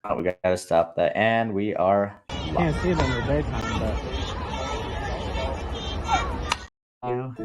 Oh, we got to stop that. And we are Can't see it in the daytime, but live.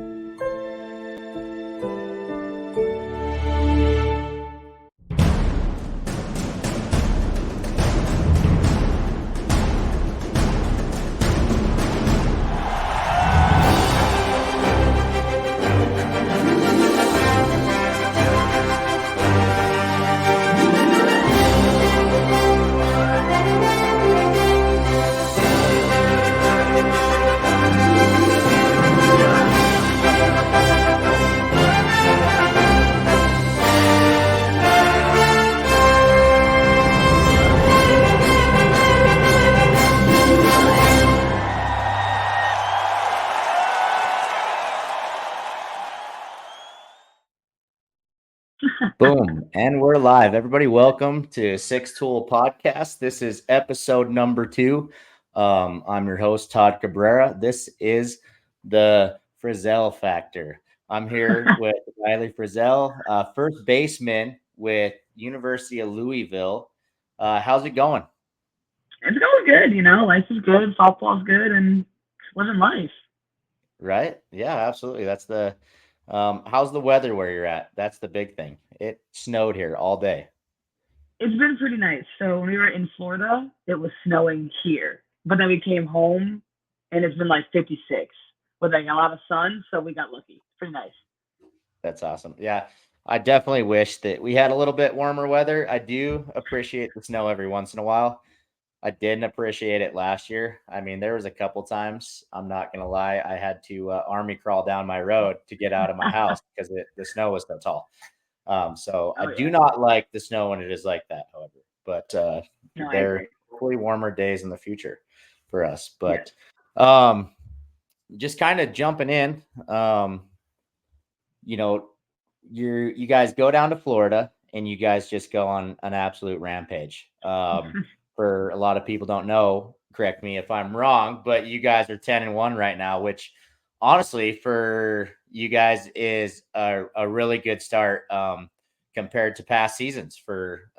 Boom. And we're live. Everybody, welcome to Six Tool Podcast. This is episode number 2. I'm your host, Todd Cabrera. This is the Frizell Factor. I'm here with Riley Frizell, first baseman with University of Louisville. How's it going? It's going good, life is good, softball's good, and it's living life. Right? Yeah, absolutely. That's the how's the weather where you're at? That's the big thing. It snowed here all day. It's been pretty nice. So when we were in Florida, it was snowing here. But then we came home and it's been like 56 with like a lot of sun, so we got lucky. Pretty nice. That's awesome. Yeah. I definitely wish that we had a little bit warmer weather. I do appreciate the snow every once in a while. I didn't appreciate it last year. I mean, there was a couple times, I'm not going to lie, I had to army crawl down my road to get out of my house because the snow was so tall. So I Oh do yeah. not like the snow when it is like that, however. But No, I there are agree. hopefully warmer days in the future for us. Yeah. But um, just kind of jumping in, you know, you guys go down to Florida and you guys just go on an absolute rampage. For a lot of people don't know, correct me if I'm wrong, but you guys are 10-1 right now, which honestly for you guys is a really good start compared to past seasons for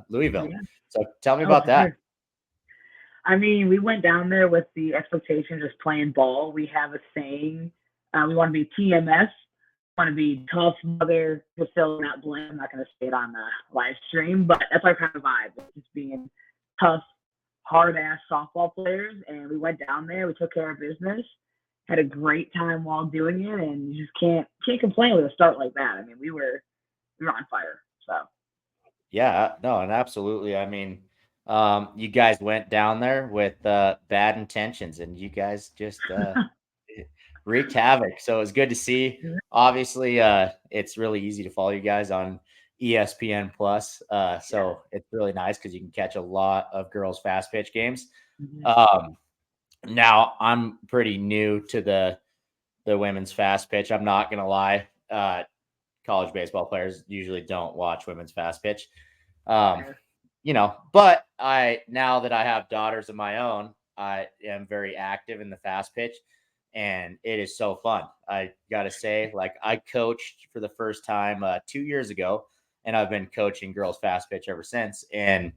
Louisville. Yeah. So tell me Oh, about for that. sure. I mean, we went down there with the expectation just playing ball. We have a saying, we want to be TMS, want to be tough mother, just filling out blank. I'm not going to say it on the live stream, but that's our kind of vibe. It's just being tough, hard ass softball players. And we went down there, we took care of business, had a great time while doing it, and you just can't complain with a start like that. I mean, we were on fire. So Yeah, no, and absolutely. I mean, you guys went down there with bad intentions and you guys just wreaked havoc. So it was good to see. Obviously, it's really easy to follow you guys on ESPN Plus. yeah. So it's really nice because you can catch a lot of girls' fast pitch games. Mhm. Um, Now I'm pretty new to the women's fast pitch. I'm not gonna lie. College baseball players usually don't watch women's fast pitch. Um, Fair. but I now that I have daughters of my own, I am very active in the fast pitch and it is so fun. I got to say, like I coached for the first time 2 years ago and I've been coaching girls fast pitch ever since. And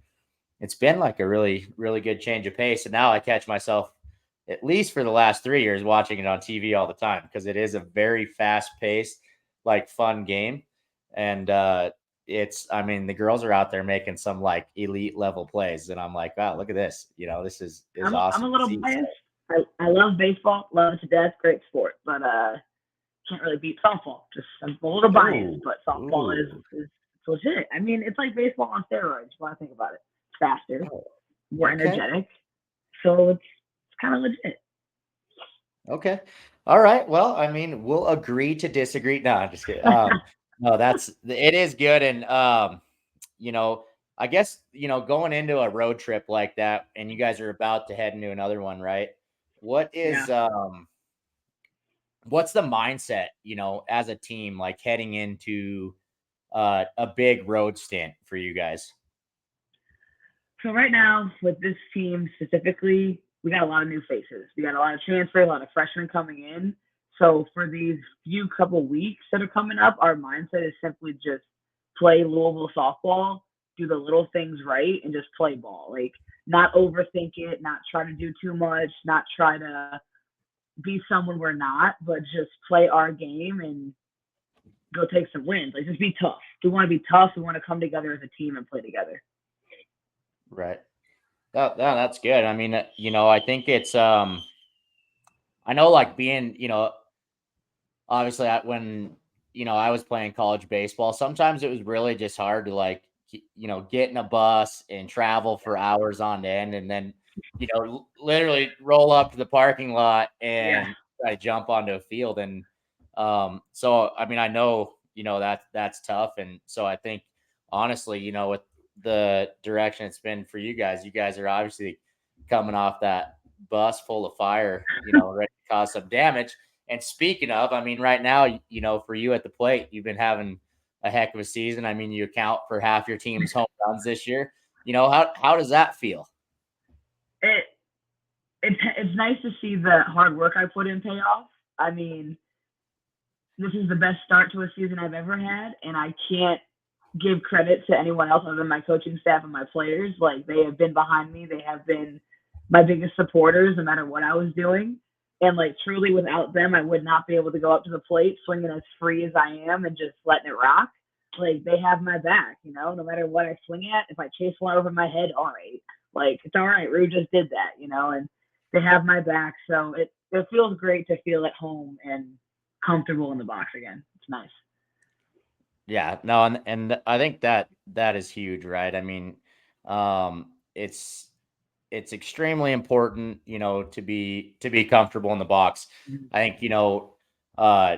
it's been like a really, really good change of pace. And now I catch myself at least for the last 3 years watching it on TV all the time because it is a very fast paced, like fun game. And I mean, the girls are out there making some like elite level plays. And I'm like, wow, look at this. This is I'm a awesome to little see. So, biased. I love baseball, love it to death, great sport, but can't really beat softball. Just I'm a little biased, ooh, but softball is ooh, is it's legit. I mean, it's like baseball on steroids. When I think about it, it's faster, oh, more okay. energetic, so it's kind of legit. Okay. All right. Well, I mean, we'll agree to disagree. No, I'm just kidding. No, it is good. And you know, I guess, going into a road trip like that and you guys are about to head into another one, right? What Yeah. is what's the mindset, as a team like heading into a big road stint for you guys? So right now, with this team specifically, we got a lot of new faces. We got a lot of transfer, a lot of freshmen coming in. So for these few couple weeks that are coming up, our mindset is simply just play Louisville softball do the little things right and just play ball. Like, not overthink it, not try to do too much, not try to be someone we're not, but just play our game and go take some wins. Like, just be tough. We want to be tough. We want to come together as a team and play together. Right. That's good. I mean, I think it's I know, like, being, obviously when I was playing college baseball, sometimes it was really just hard to, like, get in a bus and travel for hours on end, and then literally roll up to the parking lot Yeah. and try to jump onto a field. And so I mean, I know that's tough. And so I think, honestly, with the direction it's been for you guys are obviously coming off that bus full of fire, ready to cause some damage. And speaking of, I mean, right now, for you at the plate, you've been having a heck of a season. I mean, you account for half your team's home runs this year. How does that feel? It's nice to see the hard work I put in pay off. I mean, this is the best start to a season I've ever had, and I can't give credit to anyone else other than my coaching staff and my players. Like, they have been behind me. They have been my biggest supporters no matter what I was doing. And, like, truly without them, I would not be able to go up to the plate swinging as free as I am and just letting it rock. Like, they have my back, no matter what I swing at. If I chase one over my head, all right. Like, it's all right. Rue just did that, and they have my back. So it feels great to feel at home and comfortable in the box again. It's nice. Yeah, no, and I think that is huge, right? I mean, it's extremely important, to be comfortable in the box. Mhm. I think, uh,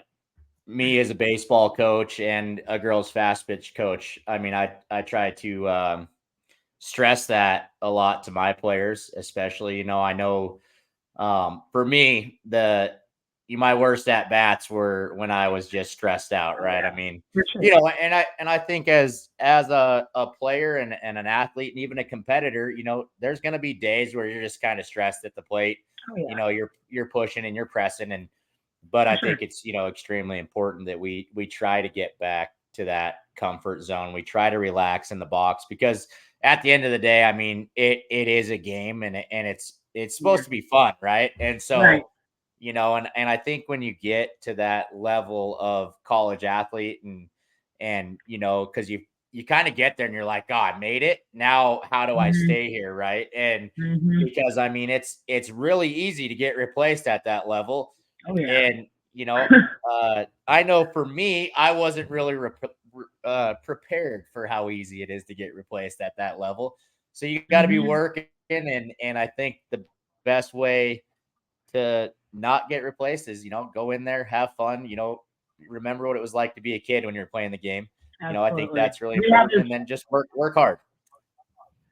me as a baseball coach and a girls fast pitch coach, I mean, I try to stress that a lot to my players, especially. I know, for me, my worst at bats were when I was just stressed out, Oh, right? yeah, I mean, for sure. and I think as a player and an athlete and even a competitor, there's going to be days where you're just kind of stressed at the plate. Oh, yeah, You're pushing and you're pressing, but for I sure. think it's extremely important that we try to get back to that comfort zone. We try to relax in the box, because at the end of the day, I mean, it is a game, and it's Yeah. supposed to be fun, right? And Right. so, and I think when you get to that level of college athlete, and because you kind of get there and you're like, oh, I made it. Now, how do I Mhm. stay here, right? And Mhm. because, I mean, it's really easy to get replaced at that level. Oh, yeah. And I know for me, I wasn't really prepared for how easy it is to get replaced at that level. So you got to be Mhm. working, and I think the best way to not get replaced is, go in there, have fun, remember what it was like to be a kid when you're playing the game. I think Absolutely. that's really We have important, this and then just work hard.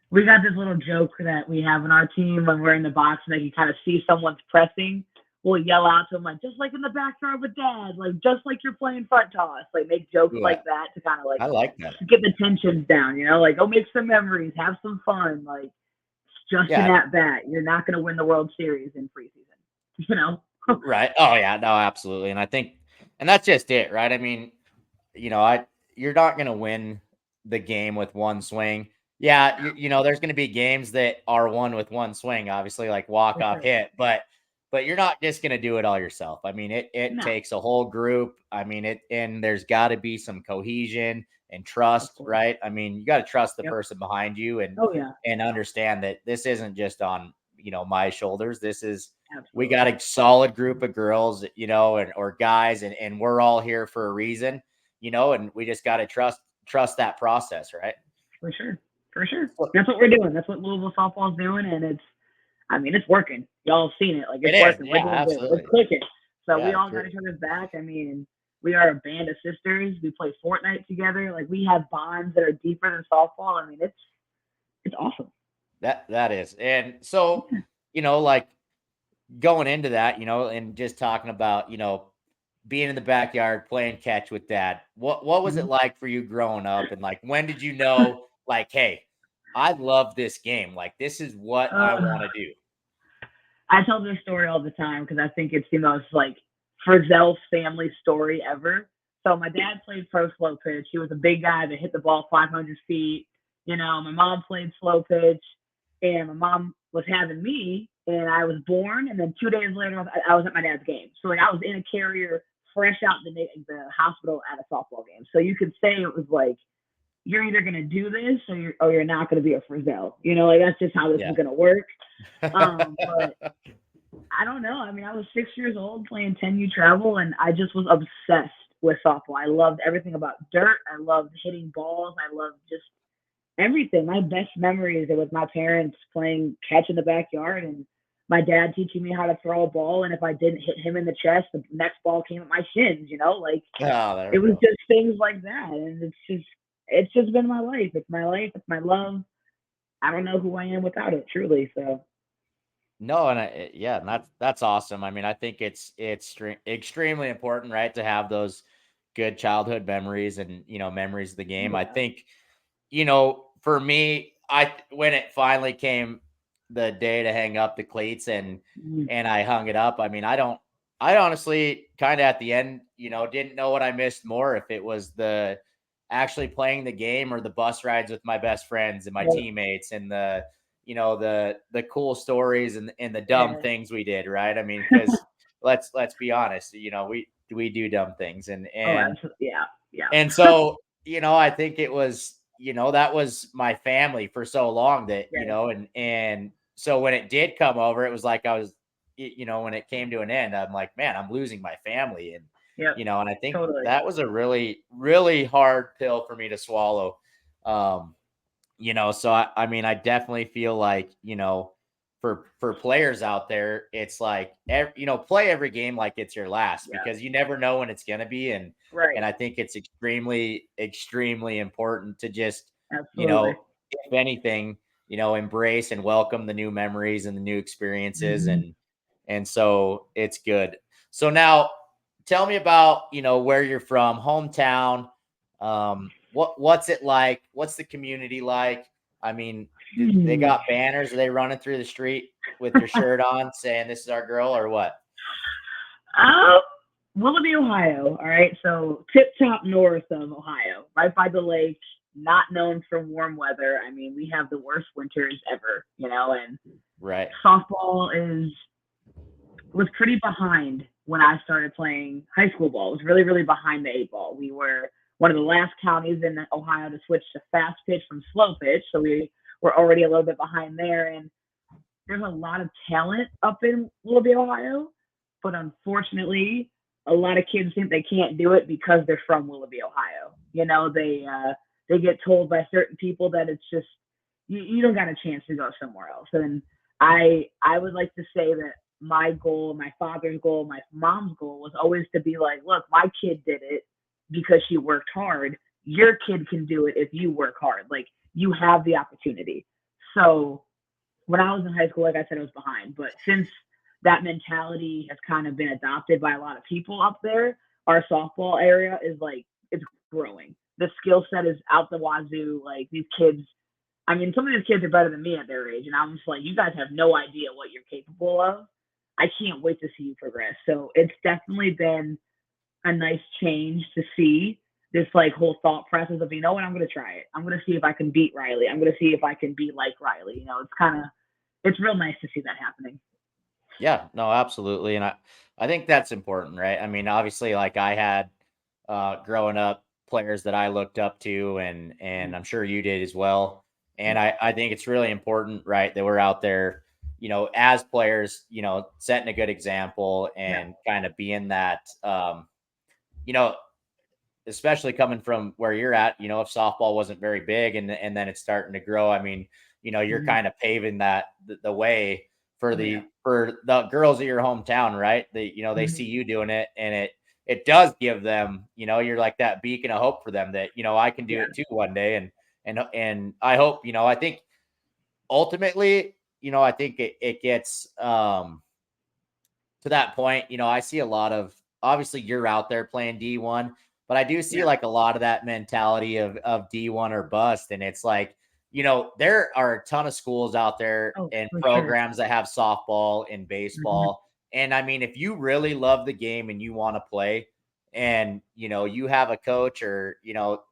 we got this little joke that we have in our team when we're in the box and like you kind of see someone's pressing. We'll yell out to them, like, just like in the backyard with dad, like, just like you're playing front toss, like, make jokes Ooh, like that to kind of like I like that. get the tensions down, like, go make some memories, have some fun, like, it's just an Yeah. at bat. You're not going to win the World Series in preseason, you know? Right. Oh yeah, no, absolutely. And I think, and that's just it, right? I mean, you're not going to win the game with one swing. Yeah, there's going to be games that are won with one swing, obviously, like walk For off sure. hit, but you're not just going to do it all yourself. I mean, it No, takes a whole group. I mean, and there's got to be some cohesion and of trust, course. right? I mean, you got to trust the Yep. person behind you, Oh, yeah. and understand that this isn't just on, my shoulders. This is, we got Absolutely. a solid group of girls, or guys, and we're all here for a reason, and we just got to trust that process, right? For sure. For sure. Well, That's what we're doing. That's what Louisville softball's doing. And it's working. Y'all have seen it. Like, it it's is, working. We're yeah, doing good. We're absolutely, clicking. So we yeah, all got each other's back. I mean, we are a band of sisters. We play Fortnite together. Like, we have bonds that are deeper than softball. I mean, it's awesome. that is. And so, like, going into that, and just talking about, being in the backyard playing catch with dad, what was it Mhm. like for you growing up, and like, when did you know, like, hey, I love this game, like, this is what I uh, want to do? I tell this story all the time because I think it's the most like Frizell family story ever. So my dad played pro slow pitch. He was a big guy that hit the ball 500 feet. My mom played slow pitch, and my mom was having me, and I was born, and then 2 days later, I was at my dad's game. So like I was in a carrier, fresh out the hospital at a softball game. So you could say it was like you're either gonna do this or you're not gonna be a Frizell. Like that's just how this Yeah. is gonna work. But I don't know. I mean, I was 6 years old playing 10U travel, and I just was obsessed with softball. I loved everything about dirt. I loved hitting balls. I loved just everything. My best memories are with my parents playing catch in the backyard and my dad teaching me how to throw a ball. And if I didn't hit him in the chest, the next ball came at my shins, like Oh, there it we was go. just things like that. And it's just been my life. It's my life. It's my love. I don't know who I am without it, truly. So No, and yeah, and that's awesome. I mean, I think it's extremely important, right, to have those good childhood memories and memories of the game. I yeah. think for me, I when it finally came the day to hang up the cleats Mm. and I hung it up. I mean, I honestly kind of at the end, didn't know what I missed more, if it was the actually playing the game or the bus rides with my best friends and my Yeah. teammates and the cool stories and the dumb Yeah. things we did, right? I mean, because let's be honest, we do dumb things and Oh, and absolutely. Yeah. Yeah. and so, I think it was, that was my family for so long that, Yeah. and so when it did come over, it was like I was, when it came to an end, I'm like, man, I'm losing my family. And, Yep. and I think Totally. that was a really, really hard pill for me to swallow. Um, so I mean, I definitely feel like, for players out there, it's like, play every game like it's your last, Yeah. because you never know when it's going to be. And Right. I think it's extremely, extremely important to just, Absolutely. if anything, embrace and welcome the new memories and the new experiences. Hmm. And so it's good. So now tell me about, where you're from, hometown. What's it like? What's the community like? I mean, they Hmm. got banners? Are they running through the street with your shirt on saying this is our girl, or what? Um, Willoughby, Ohio. All right, so tip top north of Ohio, right by the lake. Not known for warm weather. I mean, we have the worst winters ever, and Right. softball was pretty behind when I started playing high school ball. It was really, really behind the eight ball. We were one of the last counties in Ohio to switch to fast pitch from slow pitch, so we were already a little bit behind there. And there's a lot of talent up in Louisville, Ohio, but unfortunately, a lot of kids think they can't do it because they're from Louisville, Ohio. They get told by certain people that it's just you don't got a chance to go somewhere else. And I would like to say that my goal, my father's goal, my mom's goal was always to be like, look, my kid did it because she worked hard. Your kid can do it if you work hard. Like you have the opportunity. So when I was in high school, like I said, I was behind. But since that mentality has kind of been adopted by a lot of people up there, our softball area is like it's growing. The skill set is out the wazoo. Like these kids, I mean, some of these kids are better than me at their age, and I'm just like, you guys have no idea what you're capable of. I can't wait to see you progress. So it's definitely been a nice change to see this like whole thought process of, what, I'm going to try it. I'm going to see if I can beat Riley. I'm going to see if I can be like Riley. It's real nice to see that happening. Yeah, no, absolutely. And I think that's important, right? I mean, obviously, like I had growing up players that I looked up to, and I'm sure you did as well. And I think it's really important, right, that we're out there, as players, setting a good example Yeah. and kind of being that, you know, especially coming from where you're at, if softball wasn't very big and then it's starting to grow. I mean, you're Mhm. kind of paving the way for Oh, yeah. the girls of your hometown, right? They Mhm. see you doing it, and it does give them, you're like that beacon of hope for them that, I can do Yeah. it too one day. And I hope, I think ultimately, I think it gets to that point. I see a lot of, obviously you're out there playing D1, but I do see Yeah. like a lot of that mentality of D1 or bust. And it's like, there are a ton of schools out there Oh, and for sure. programs that have softball and Mhm. baseball. And I mean, if you really love the game and you want to play, and you have a coach or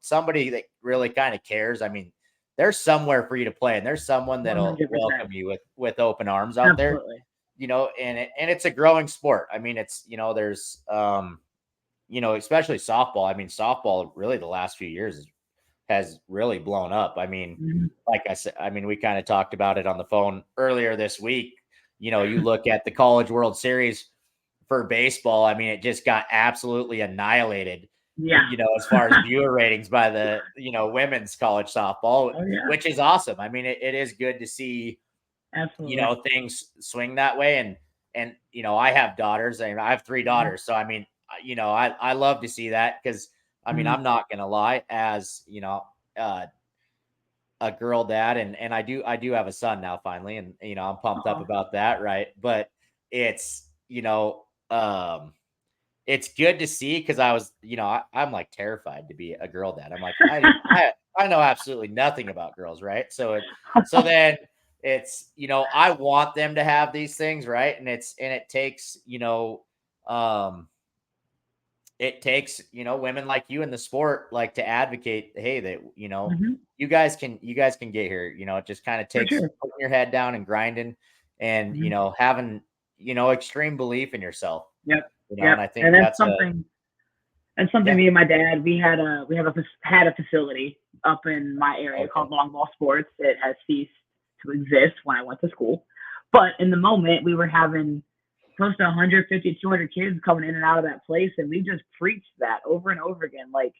somebody that really kind of cares, I mean, there's somewhere for you to play, and there's someone that'll 100%. welcome you with open arms out there. Absolutely. And it's a growing sport. I mean, it's there's especially softball. I mean, softball really the last few years has really blown up. I mean, Mhm. like I said, I mean, we kind of talked about it on the phone earlier this week. You look at the College World Series for baseball. I mean, it just got absolutely annihilated, Yeah. as far as viewer ratings by the, women's college softball, Oh, yeah. which is awesome. I mean, it is good to see, Absolutely. things swing that way. And, I have daughters, and I have 3 Mhm. daughters. So, I mean, I love to see that because, I mean, Mhm. I'm not going to lie, as, uh, a girl dad, and I do have a son now finally, and I'm pumped up Aw. about that, right? But it's it's good to see because I was I'm like terrified to be a girl dad. I'm like I know absolutely nothing about girls, right? So then it's I want them to have these things, right? And it takes um it takes women like you in the sport like to advocate, hey, that Mhm. you guys can get here. It just kind of For takes sure. putting your head down and grinding, and Mhm. having extreme belief in yourself. Yep. And Yep. I think And that's a that's something yeah. me and my dad, had a facility up in my area Okay. called Long Ball Sports. It has ceased to exist when I went to school. But in the moment, we were having close to 150, 200 kids coming in and out of that place. And we just preached that over and over again. Like,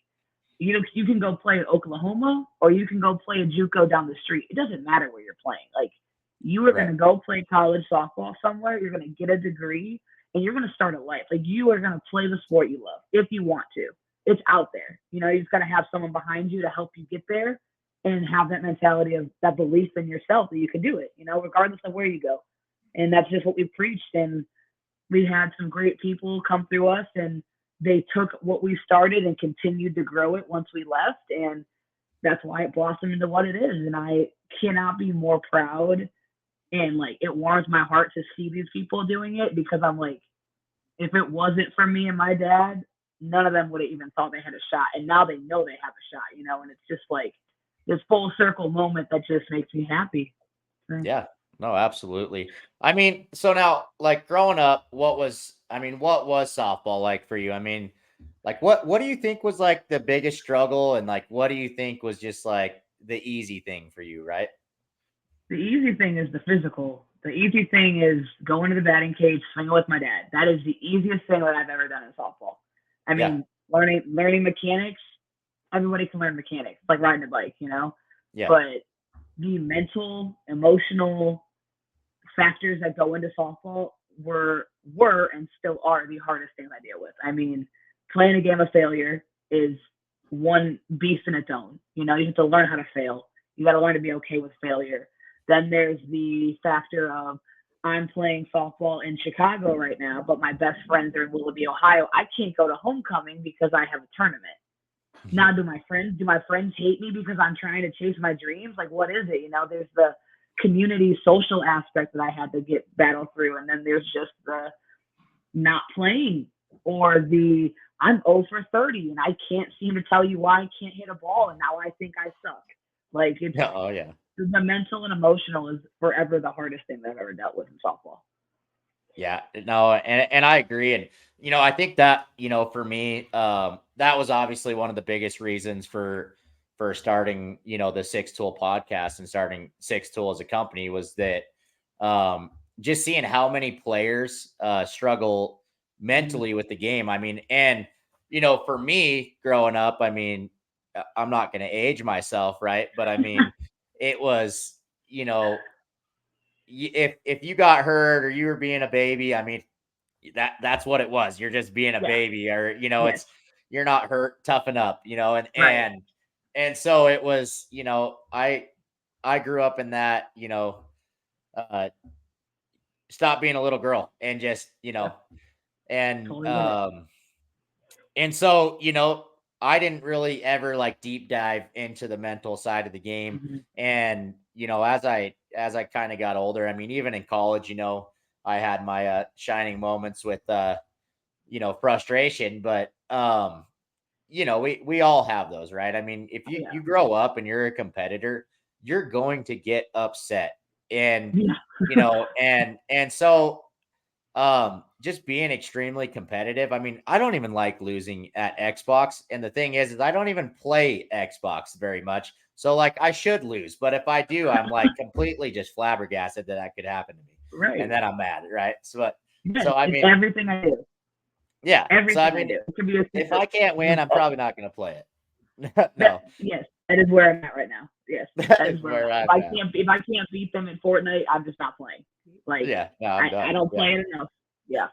you can go play at Oklahoma or you can go play a JUCO down the street. It doesn't matter where you're playing. Like, you are going Right. to go play college softball somewhere. You're going to get a degree and you're going to start a life. Like, you are going to play the sport you love if you want to. It's out there. You just got to have someone behind you to help you get there and have that mentality of that belief in yourself that you can do it, regardless of where you go. And that's just what we preached. And we had some great people come through us, and they took what we started and continued to grow it once we left. And that's why it blossomed into what it is. And I cannot be more proud. And like, it warms my heart to see these people doing it, because I'm like, if it wasn't for me and my dad, none of them would have even thought they had a shot. And now they know they have a shot, and it's just like this full circle moment that just makes me happy. Yeah. No, absolutely. I mean, so now, like growing up, what was softball like for you? I mean, like what do you think was like the biggest struggle, and like what do you think was just like the easy thing for you, right? The easy thing is the physical. The easy thing is going to the batting cage, swinging with my dad. That is the easiest thing that I've ever done in softball. I Yeah. mean, learning mechanics. Everybody can learn mechanics, it's like riding a bike. Yeah. But the mental, emotional factors that go into softball were and still are the hardest things I deal with. I mean, playing a game of failure is one beast in its own. You have to learn how to fail. You got to learn to be okay with failure. Then there's the factor of I'm playing softball in Chicago right now, but my best friends are in Willoughby, Ohio. I can't go to homecoming because I have a tournament. Now, do my friends hate me because I'm trying to chase my dreams? Like, what is it? There's the community social aspect that I had to get battle through, and then there's just the not playing, or the I'm 0 for 30 and I can't seem to tell you why I can't hit a ball, and now I think I suck. Like, it's Yeah. Oh yeah. the mental and emotional is forever the hardest thing that I've ever dealt with in softball. Yeah, no, and I agree. And I think that, for me, that was obviously one of the biggest reasons for starting, the Six Tool podcast and starting Six Tool as a company, was that just seeing how many players struggle Mhm. mentally with the game. I mean, and for me growing up, I mean, I'm not going to age myself, right? But I mean, it was, you know, if you got hurt or you were being a baby, I mean, that's what it was. You're just being a Yeah. baby, or Yes. it's you're not hurt, toughen up, and Right. so it was, I grew up in that, uh stop being a little girl and just, Yeah. and Totally get it. so, I didn't really ever like deep dive into the mental side of the game. Mhm. And, as I kind of got older, I mean, even in college, I had my shining moments with frustration, but we all have those, right? I mean, if Oh you yeah. you grow up and you're a competitor, you're going to get upset. And, Yeah. and so just being extremely competitive. I mean, I don't even like losing at Xbox. And the thing is I don't even play Xbox very much. So like I should lose, but if I do, I'm like completely just flabbergasted that could happen to me. Right. And then I'm mad, right? Yes, So I it's mean, everything I do. yeah. So I Everything I mean, do. It could be a if I can't win, I'm probably not going to play it. No. yes, that is where I'm at right now. Yes, That that is is where I'm where at. I'm at. If I can't beat them in Fortnite, I'm just not playing. Like Yeah, no, I'm done. I don't Yeah. play it enough. Yeah.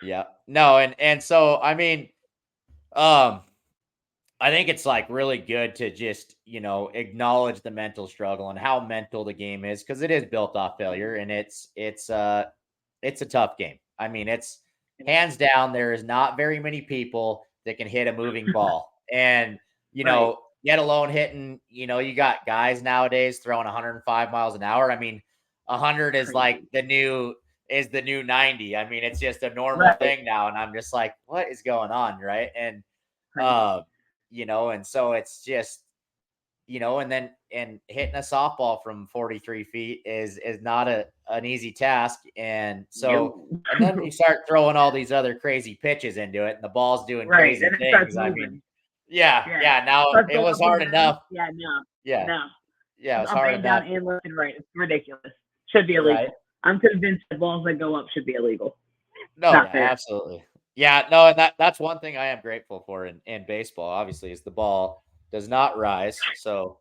Yeah. No, and so I mean, um, I think it's like really good to just, acknowledge the mental struggle and how mental the game is because it is built off failure and it's a tough game. I mean, it's hands down, there is not very many people that can hit a moving ball. And, Right. yet alone hitting, you got guys nowadays throwing 105 miles an hour. I mean, 100 is like Crazy. the new 90. I mean, it's just a normal Right. thing now. And I'm just like, what is going on? Right. And, Crazy. uh, and so it's just, and hitting a softball from 43 feet is not an easy task. And so, No. and then you start throwing all these other crazy pitches into it and the ball's doing Right. crazy Then it starts things. I mean, moving. yeah, Yeah. yeah. Now Starts it going was up and hard down. enough. Yeah. No. Yeah. No. Yeah. It was Up hard and down enough. and left and right. It's ridiculous. Should be Right. illegal. I'm convinced the balls that go up should be illegal. No, Not yeah, fair. absolutely. Yeah, no, and that's one thing I am grateful for in baseball, obviously, is the ball does not rise. So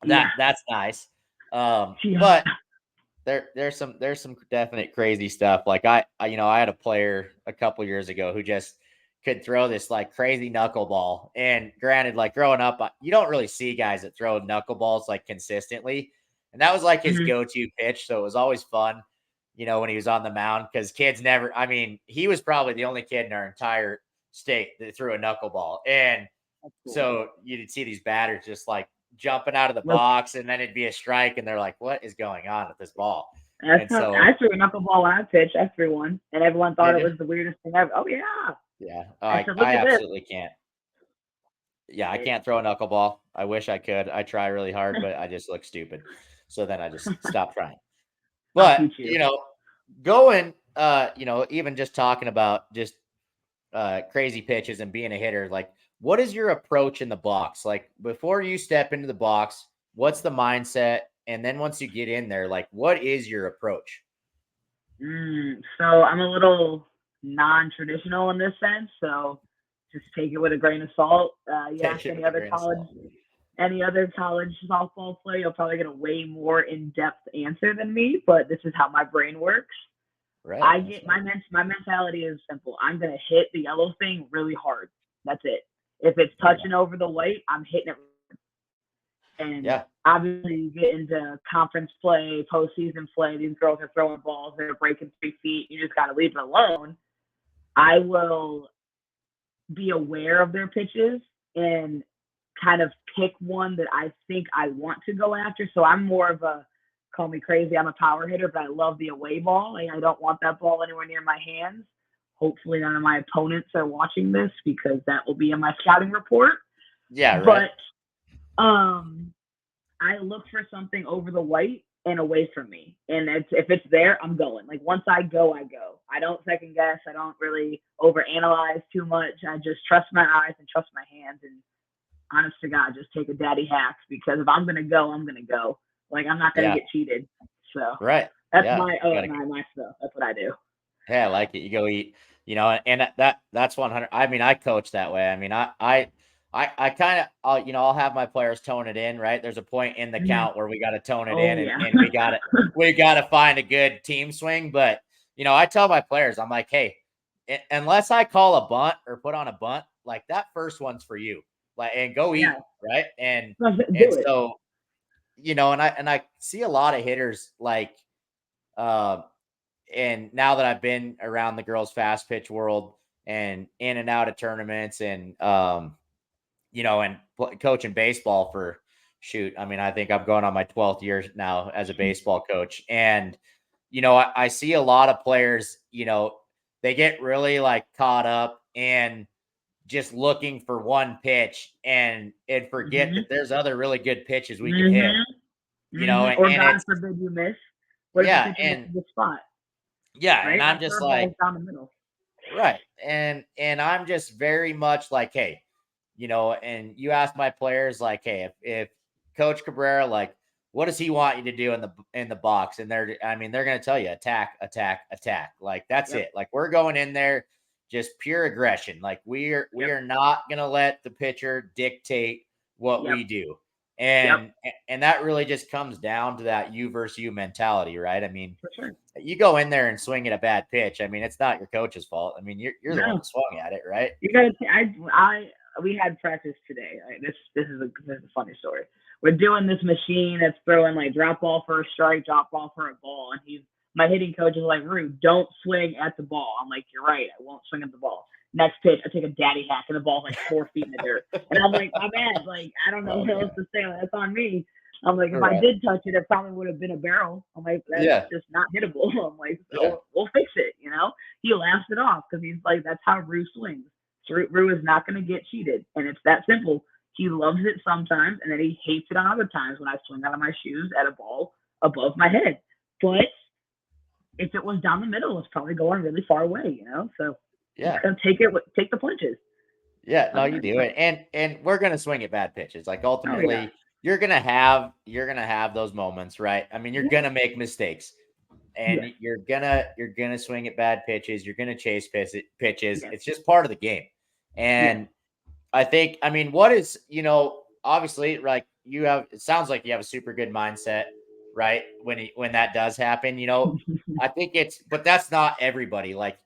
Yeah. that's nice. Yeah. But there's some definite crazy stuff. Like I had a player a couple years ago who just could throw this like crazy knuckleball. And granted, like growing up, you don't really see guys that throw knuckleballs like consistently. And that was like his Mhm. go-to pitch. So it was always fun, when he was on the mound because kids never. I mean, he was probably the only kid in our entire state that threw a knuckleball. And That's cool. so you'd see these batters just like jumping out of the Look, box, and then it'd be a strike, and they're like, "What is going on with this ball?" that's And not, so, I threw a knuckleball when I pitched. I threw one, and everyone thought did it you? was the weirdest thing ever. Oh yeah. Yeah, I I said, look I at this. absolutely can't. Yeah, I can't throw a knuckleball. I wish I could. I try really hard, but I just look stupid. So then I just stop trying. I'll But teach you. going, even just talking about just crazy pitches and being a hitter, like what is your approach in the box? Like before you step into the box, what's the mindset? And then once you get in there, like what is your approach? So I'm a little non-traditional in this sense. So just take it with a grain of salt. You ask Take it with a grain of salt. any other college softball player, you'll probably get a way more in-depth answer than me. But this is how my brain works. Right. I get my mentality is simple. I'm gonna hit the yellow thing really hard. That's it. If it's Okay. touching over the white, I'm hitting it. And Yeah. obviously, you get into conference play, postseason play. These girls are throwing balls that are breaking 3 feet. You just got to leave it alone. I will be aware of their pitches and kind of pick one that I think I want to go after. So I'm more of a, call me crazy, I'm a power hitter, but I love the away ball. Like, I don't want that ball anywhere near my hands. Hopefully, none of my opponents are watching this because that will be in my scouting report. Yeah. Right. But I look for something over the white and away from me. And if it's there, I'm going. Like once I go, I go. I don't second guess. I don't really overanalyze too much. I just trust my eyes and trust my hands. And honest to God, just take a daddy hacks because if I'm gonna go, I'm gonna go. Like I'm not gonna Yeah. get cheated. So Right. that's Yeah. my You gotta, my stuff. That's what I do. yeah, I like it. You go eat, and that's 100. I mean, I coach that way. I mean, I kind of, I'll have my players tone it in, right? There's a point in the Mhm. count where we got to tone it in Oh and, yeah. and we got to find a good team swing. But, I tell my players, I'm like, hey, unless I call a bunt or put on a bunt, like that first one's for you, like, and go Yeah. eat. Right. And Do it. so, and I see a lot of hitters like, uh, and now that I've been around the girls fast pitch world and in and out of tournaments and coaching baseball for shoot, I mean, I think I'm going on my 12th year now as a baseball coach. And I see a lot of players, they get really like caught up and just looking for one pitch and forget Mhm. that there's other really good pitches we can hit. Mhm. Or and God it's, forbid you miss. What if the yeah. pitcher misses And the spot? yeah. Right? And I'm That just curveball like, is down the middle. right. And I'm just very much like, hey, and you ask my players like, hey, if Coach Cabrera, like, what does he want you to do in the box? And they're gonna tell you attack, attack, attack. Like that's Yep. it. Like we're going in there just pure aggression. Like we Yep. are not gonna let the pitcher dictate what Yep. we do. Yep. And that really just comes down to that you versus you mentality, right? I mean, For sure. you go in there and swing at a bad pitch. I mean, it's not your coach's fault. I mean, you're the one No. that swung at it, right? You gotta. We had practice today. Right? This is a funny story. We're doing this machine that's throwing like drop ball for a strike, drop ball for a ball, and my hitting coach is like, Rue, don't swing at the ball. I'm like, you're right, I won't swing at the ball. Next pitch, I take a daddy hack and the ball's like 4 feet in the dirt, and I'm like, my bad. Like I don't know what else to say. That's on me. I'm like, if I did touch it, it probably would have been a barrel. I'm like, that's just not hittable. I'm like, so we'll fix it. He laughs it off because he's like, that's how Rue swings. Rue is not going to get cheated, and it's that simple. He loves it sometimes, and then he hates it on other times when I swing out of my shoes at a ball above my head. But if it was down the middle, it's probably going really far away, So Yeah, take the punches. yeah. No, you do it, and we're gonna swing at bad pitches. Like ultimately, you're gonna have those moments, right? I mean, you're gonna make mistakes, and you're gonna swing at bad pitches. You're gonna chase pitches. It's just part of the game, and I think, I mean, what is, obviously, like it sounds like you have a super good mindset, right? When that does happen, I think but that's not everybody. Like,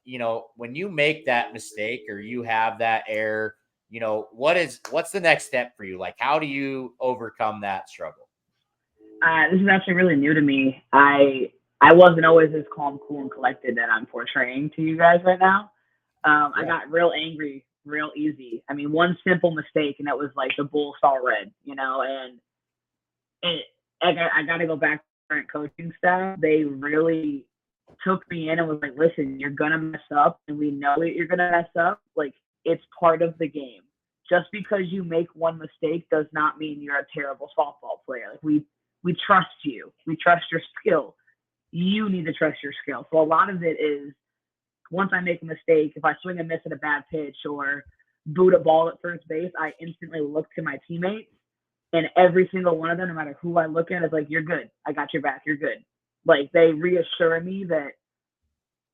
when you make that mistake or you have that error, what's the next step for you? Like, how do you overcome that struggle? This is actually really new to me. I wasn't always as calm, cool, and collected that I'm portraying to you guys right now. I got real angry real easy. I mean, one simple mistake, and that was like the bull saw red, and I got to go back to current coaching staff. They really took me in and was like, listen, you're going to mess up, and we know that you're going to mess up. Like, it's part of the game. Just because you make one mistake does not mean you're a terrible softball player. Like, we trust you. We trust your skill. You need to trust your skill. So a lot of it is, once I make a mistake, if I swing and miss at a bad pitch or boot a ball at first base, I instantly look to my teammates, and every single one of them, no matter who I look at, is like, you're good. I got your back. You're good. Like, they reassure me that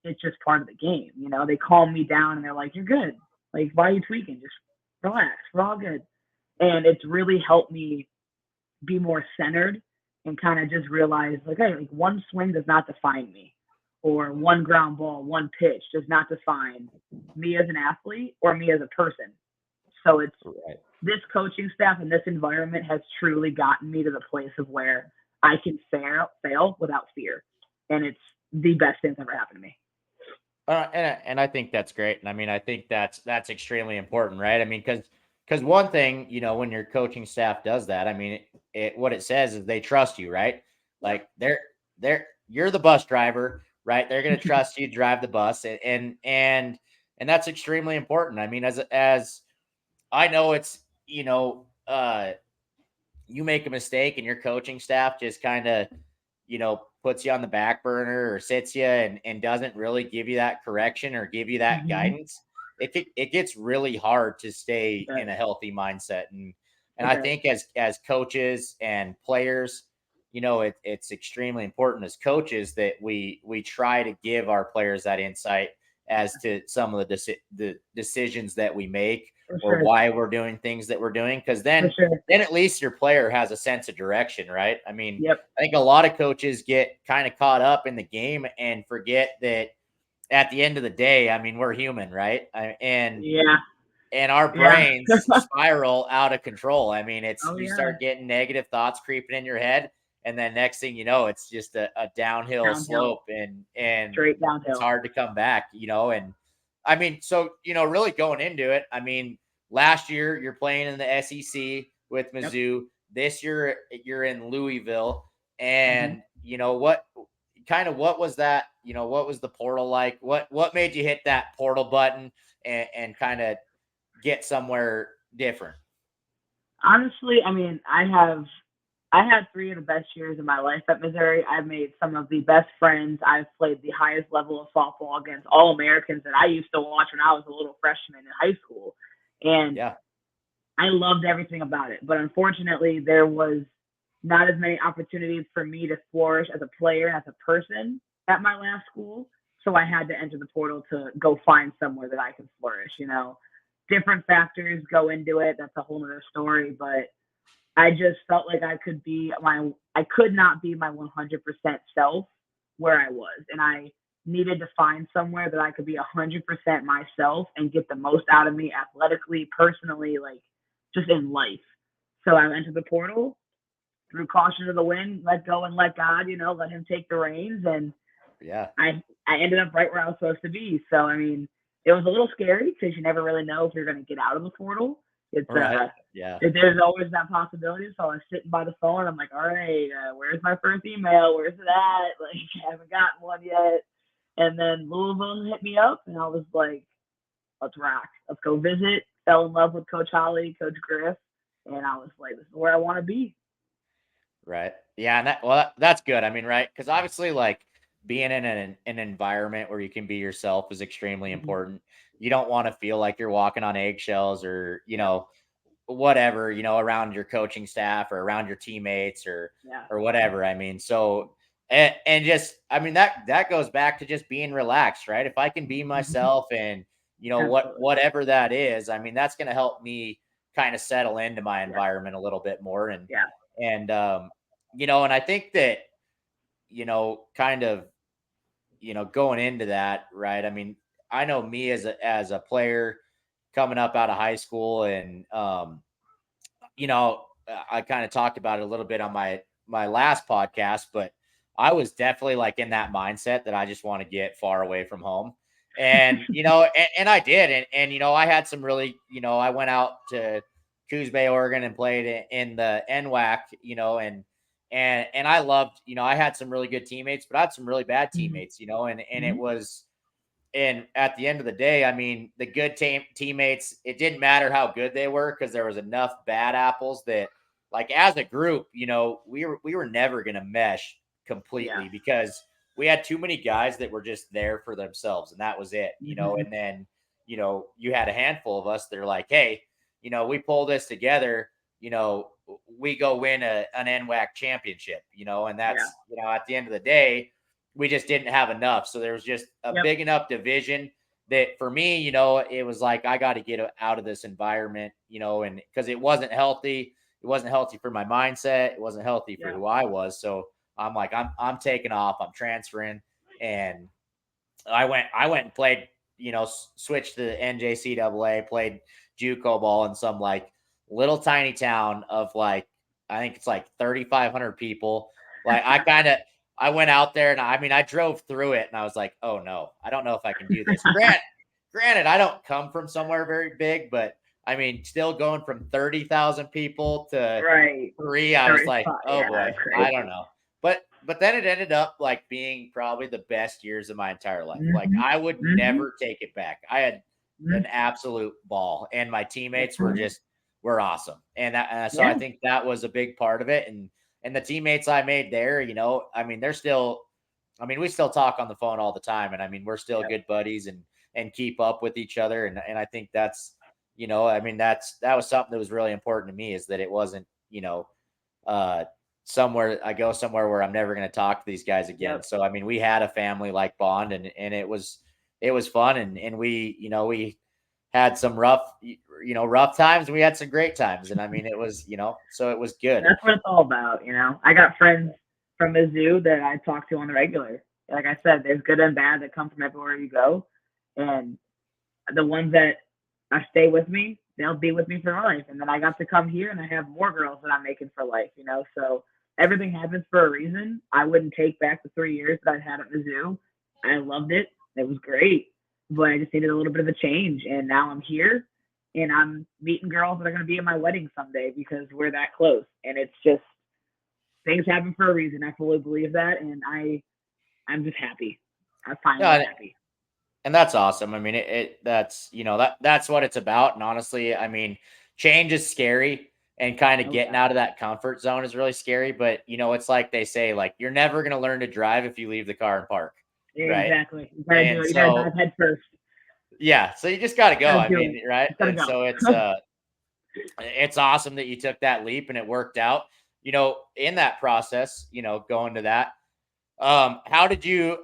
it's just part of the game. They calm me down and they're like, you're good. Like, why are you tweaking? Just relax. We're all good. And it's really helped me be more centered and kind of just realize, like, hey, like, one swing does not define me. Or one ground ball, one pitch does not define me as an athlete or me as a person. So it's this coaching staff and this environment has truly gotten me to the place of where I can fail without fear. And it's the best thing that's ever happened to me. And I think that's great. And I mean, I think that's extremely important, right? I mean, because one thing, when your coaching staff does that, I mean, what it says is they trust you, right? Like you're the bus driver, right? They're going to trust you to drive the bus, and that's extremely important. I mean, as I know, it's you make a mistake and your coaching staff just kind of puts you on the back burner or sits you and doesn't really give you that correction or give you that guidance. It gets really hard to stay in a healthy mindset, and I think as coaches and players, it's extremely important as coaches that we try to give our players that insight as to some of the decisions that we make or why we're doing things that we're doing. Because then at least your player has a sense of direction, right? I mean, I think a lot of coaches get kind of caught up in the game and forget that at the end of the day, I mean, we're human, right? And our brains spiral out of control. I mean, you start getting negative thoughts creeping in your head, and then next thing you know, it's just a downhill slope, and straight downhill. It's hard to come back, and I mean, so really going into it, I mean, last year you're playing in the SEC with Mizzou. This year you're in Louisville, and what was that? What was the portal like? What made you hit that portal button and kind of get somewhere different? Honestly, I mean, I have I had 3 of the best years of my life at Missouri. I've made some of the best friends. I've played the highest level of softball against all Americans that I used to watch when I was a little freshman in high school. And Yeah. I loved everything about it. But unfortunately, there was not as many opportunities for me to flourish as a player and as a person at my last school. So I had to enter the portal to go find somewhere that I could flourish. Different factors go into it. That's a whole other story. But I just felt like I could not be my 100% self where I was. And I needed to find somewhere that I could be 100% myself and get the most out of me athletically, personally, like just in life. So I entered the portal, threw caution to the wind, let go and let God, let him take the reins. And Yeah. I ended up right where I was supposed to be. So, I mean, it was a little scary because you never really know if you're going to get out of the portal. It's Right. Yeah. there's always that possibility. So I was sitting by the phone. I'm like, all right, where's my first email? Where's it at? Like, I haven't gotten one yet. And then Louisville hit me up, and I was like, let's rock. Let's go visit. Fell in love with Coach Holly, Coach Griff, and I was like, this is where I want to be. Right. Yeah. And that's good. I mean, right. Because obviously, like being in an environment where you can be yourself is extremely Mm-hmm. important. You don't want to feel like you're walking on eggshells or, Yeah, whatever, around your coaching staff or around your teammates yeah, or whatever. I mean, so and just I mean that goes back to just being relaxed, right? If I can be mm-hmm. myself and Absolutely. whatever that is, I mean, that's gonna help me kind of settle into my Yeah, environment a little bit more yeah. and I think that, kind of, going into that, right? I mean, I know me as a player coming up out of high school and I kind of talked about it a little bit on my last podcast, but I was definitely like in that mindset that I just want to get far away from home. And and I did, and I had some really, I went out to Coos Bay, Oregon, and played in the NWAC, and I loved, I had some really good teammates, but I had some really bad Mm-hmm. teammates, and it Mm-hmm. was and at the end of the day, I mean, the good teammates, it didn't matter how good they were because there was enough bad apples that, like, as a group, we were never going to mesh Yeah. completely because we had too many guys that were just there for themselves, and that was it. Mm-hmm. And then, you had a handful of us that are like, hey, we pull this together, you know, we go win an NWAC championship, and Yeah. that's, at the end of the day, we just didn't have enough. So there was just a Yep. big enough division that for me, it was like I got to get out of this environment, and because it wasn't healthy. It wasn't healthy for my mindset. It wasn't healthy for Yeah. who I was. So I'm like, I'm taking off. I'm transferring, and I went and played. Switched to the NJCAA, played JUCO ball in some like little tiny town of like I think it's like 3,500 people. Like I went out there and I mean I drove through it and I was like, oh no, I don't know if I can do this. Granted, I don't come from somewhere very big, but I mean, still going from 30,000 people to Right. three, I was like, 35. oh Yeah, boy, that's I crazy. don't know. But then it ended up like being probably the best years of my entire life. Like Mm-hmm. I would Mm-hmm. never take it back. I had Mm-hmm. an absolute ball, and my teammates were Absolutely. just were awesome. So I Yeah. think that was a big part of it. And the teammates I made there, I mean, they're still, I mean, we still talk on the phone all the time, and I mean, we're still Yep. good buddies and keep up with each other. And I think that's, I mean, that was something that was really important to me is that it wasn't, uh, I go somewhere where I'm never going to talk to these guys again. Yep. So I mean, we had a family like bond, and it was fun, and we had some rough times. And we had some great times, and I mean, it was so it was good. That's what it's all about. I got friends from Mizzou that I talk to on the regular. Like I said, there's good and bad that come from everywhere you go. And the ones that stay with me, they'll be with me for life. And then I got to come here and I have more girls that I'm making for life. So everything happens for a reason. I wouldn't take back the 3 years that I had at Mizzou. I loved it. It was great. But I just needed a little bit of a change. And now I'm here and I'm meeting girls that are going to be at my wedding someday because we're that close. And it's just things happen for a reason. I fully believe that. And I'm just happy. I'm finally Yeah, happy. and that's awesome. I mean, that's that's what it's about. And honestly, I mean, change is scary, and kind of getting out of that comfort zone is really scary. But, it's like they say, like, you're never going to learn to drive if you leave the car in park. Right. Exactly. You gotta do it. You gotta dive head first. Yeah. So you just got to go. I mean, right. And so it's awesome that you took that leap and it worked out, in that process, going to that. How did you,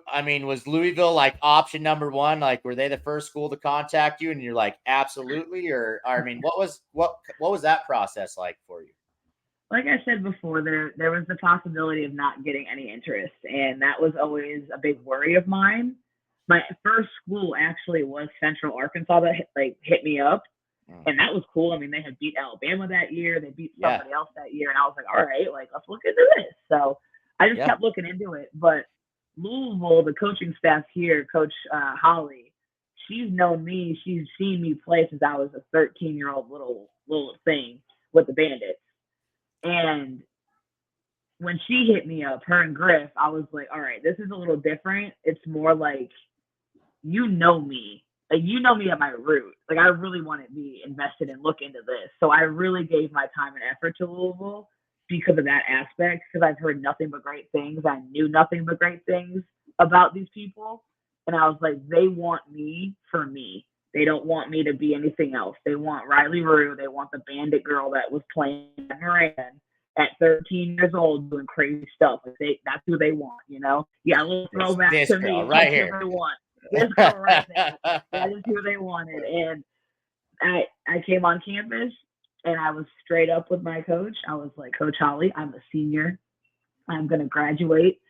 was Louisville like option number one? Like, were they the first school to contact you and you're like, absolutely? Or what was that process like for you? Like I said before, there was the possibility of not getting any interest, and that was always a big worry of mine. My first school actually was Central Arkansas that hit me up, and that was cool. I mean, they had beat Alabama that year, they beat somebody else that year, and I was like, all right, like, let's look into this. So I just kept looking into it. But Louisville, the coaching staff here, Coach Holly, she's known me. She's seen me play since I was a 13-year-old little thing with the Bandits. And when she hit me up, her and Griff, I was like, all right, this is a little different. It's more like, you know me. Like, you know me at my root. Like, I really want to be invested and look into this. So I really gave my time and effort to Louisville because of that aspect, because I've heard nothing but great things. I knew nothing but great things about these people. And I was like, they want me for me. They don't want me to be anything else. They want Riley Rue. They want the bandit girl that was playing Moran at 13 years old doing crazy stuff. That's who they want, Yeah, a little throwback this to girl me. right here. Who they want. This girl right there. That is who they wanted. And I came on campus, and I was straight up with my coach. I was like, Coach Holly, I'm a senior. I'm going to graduate.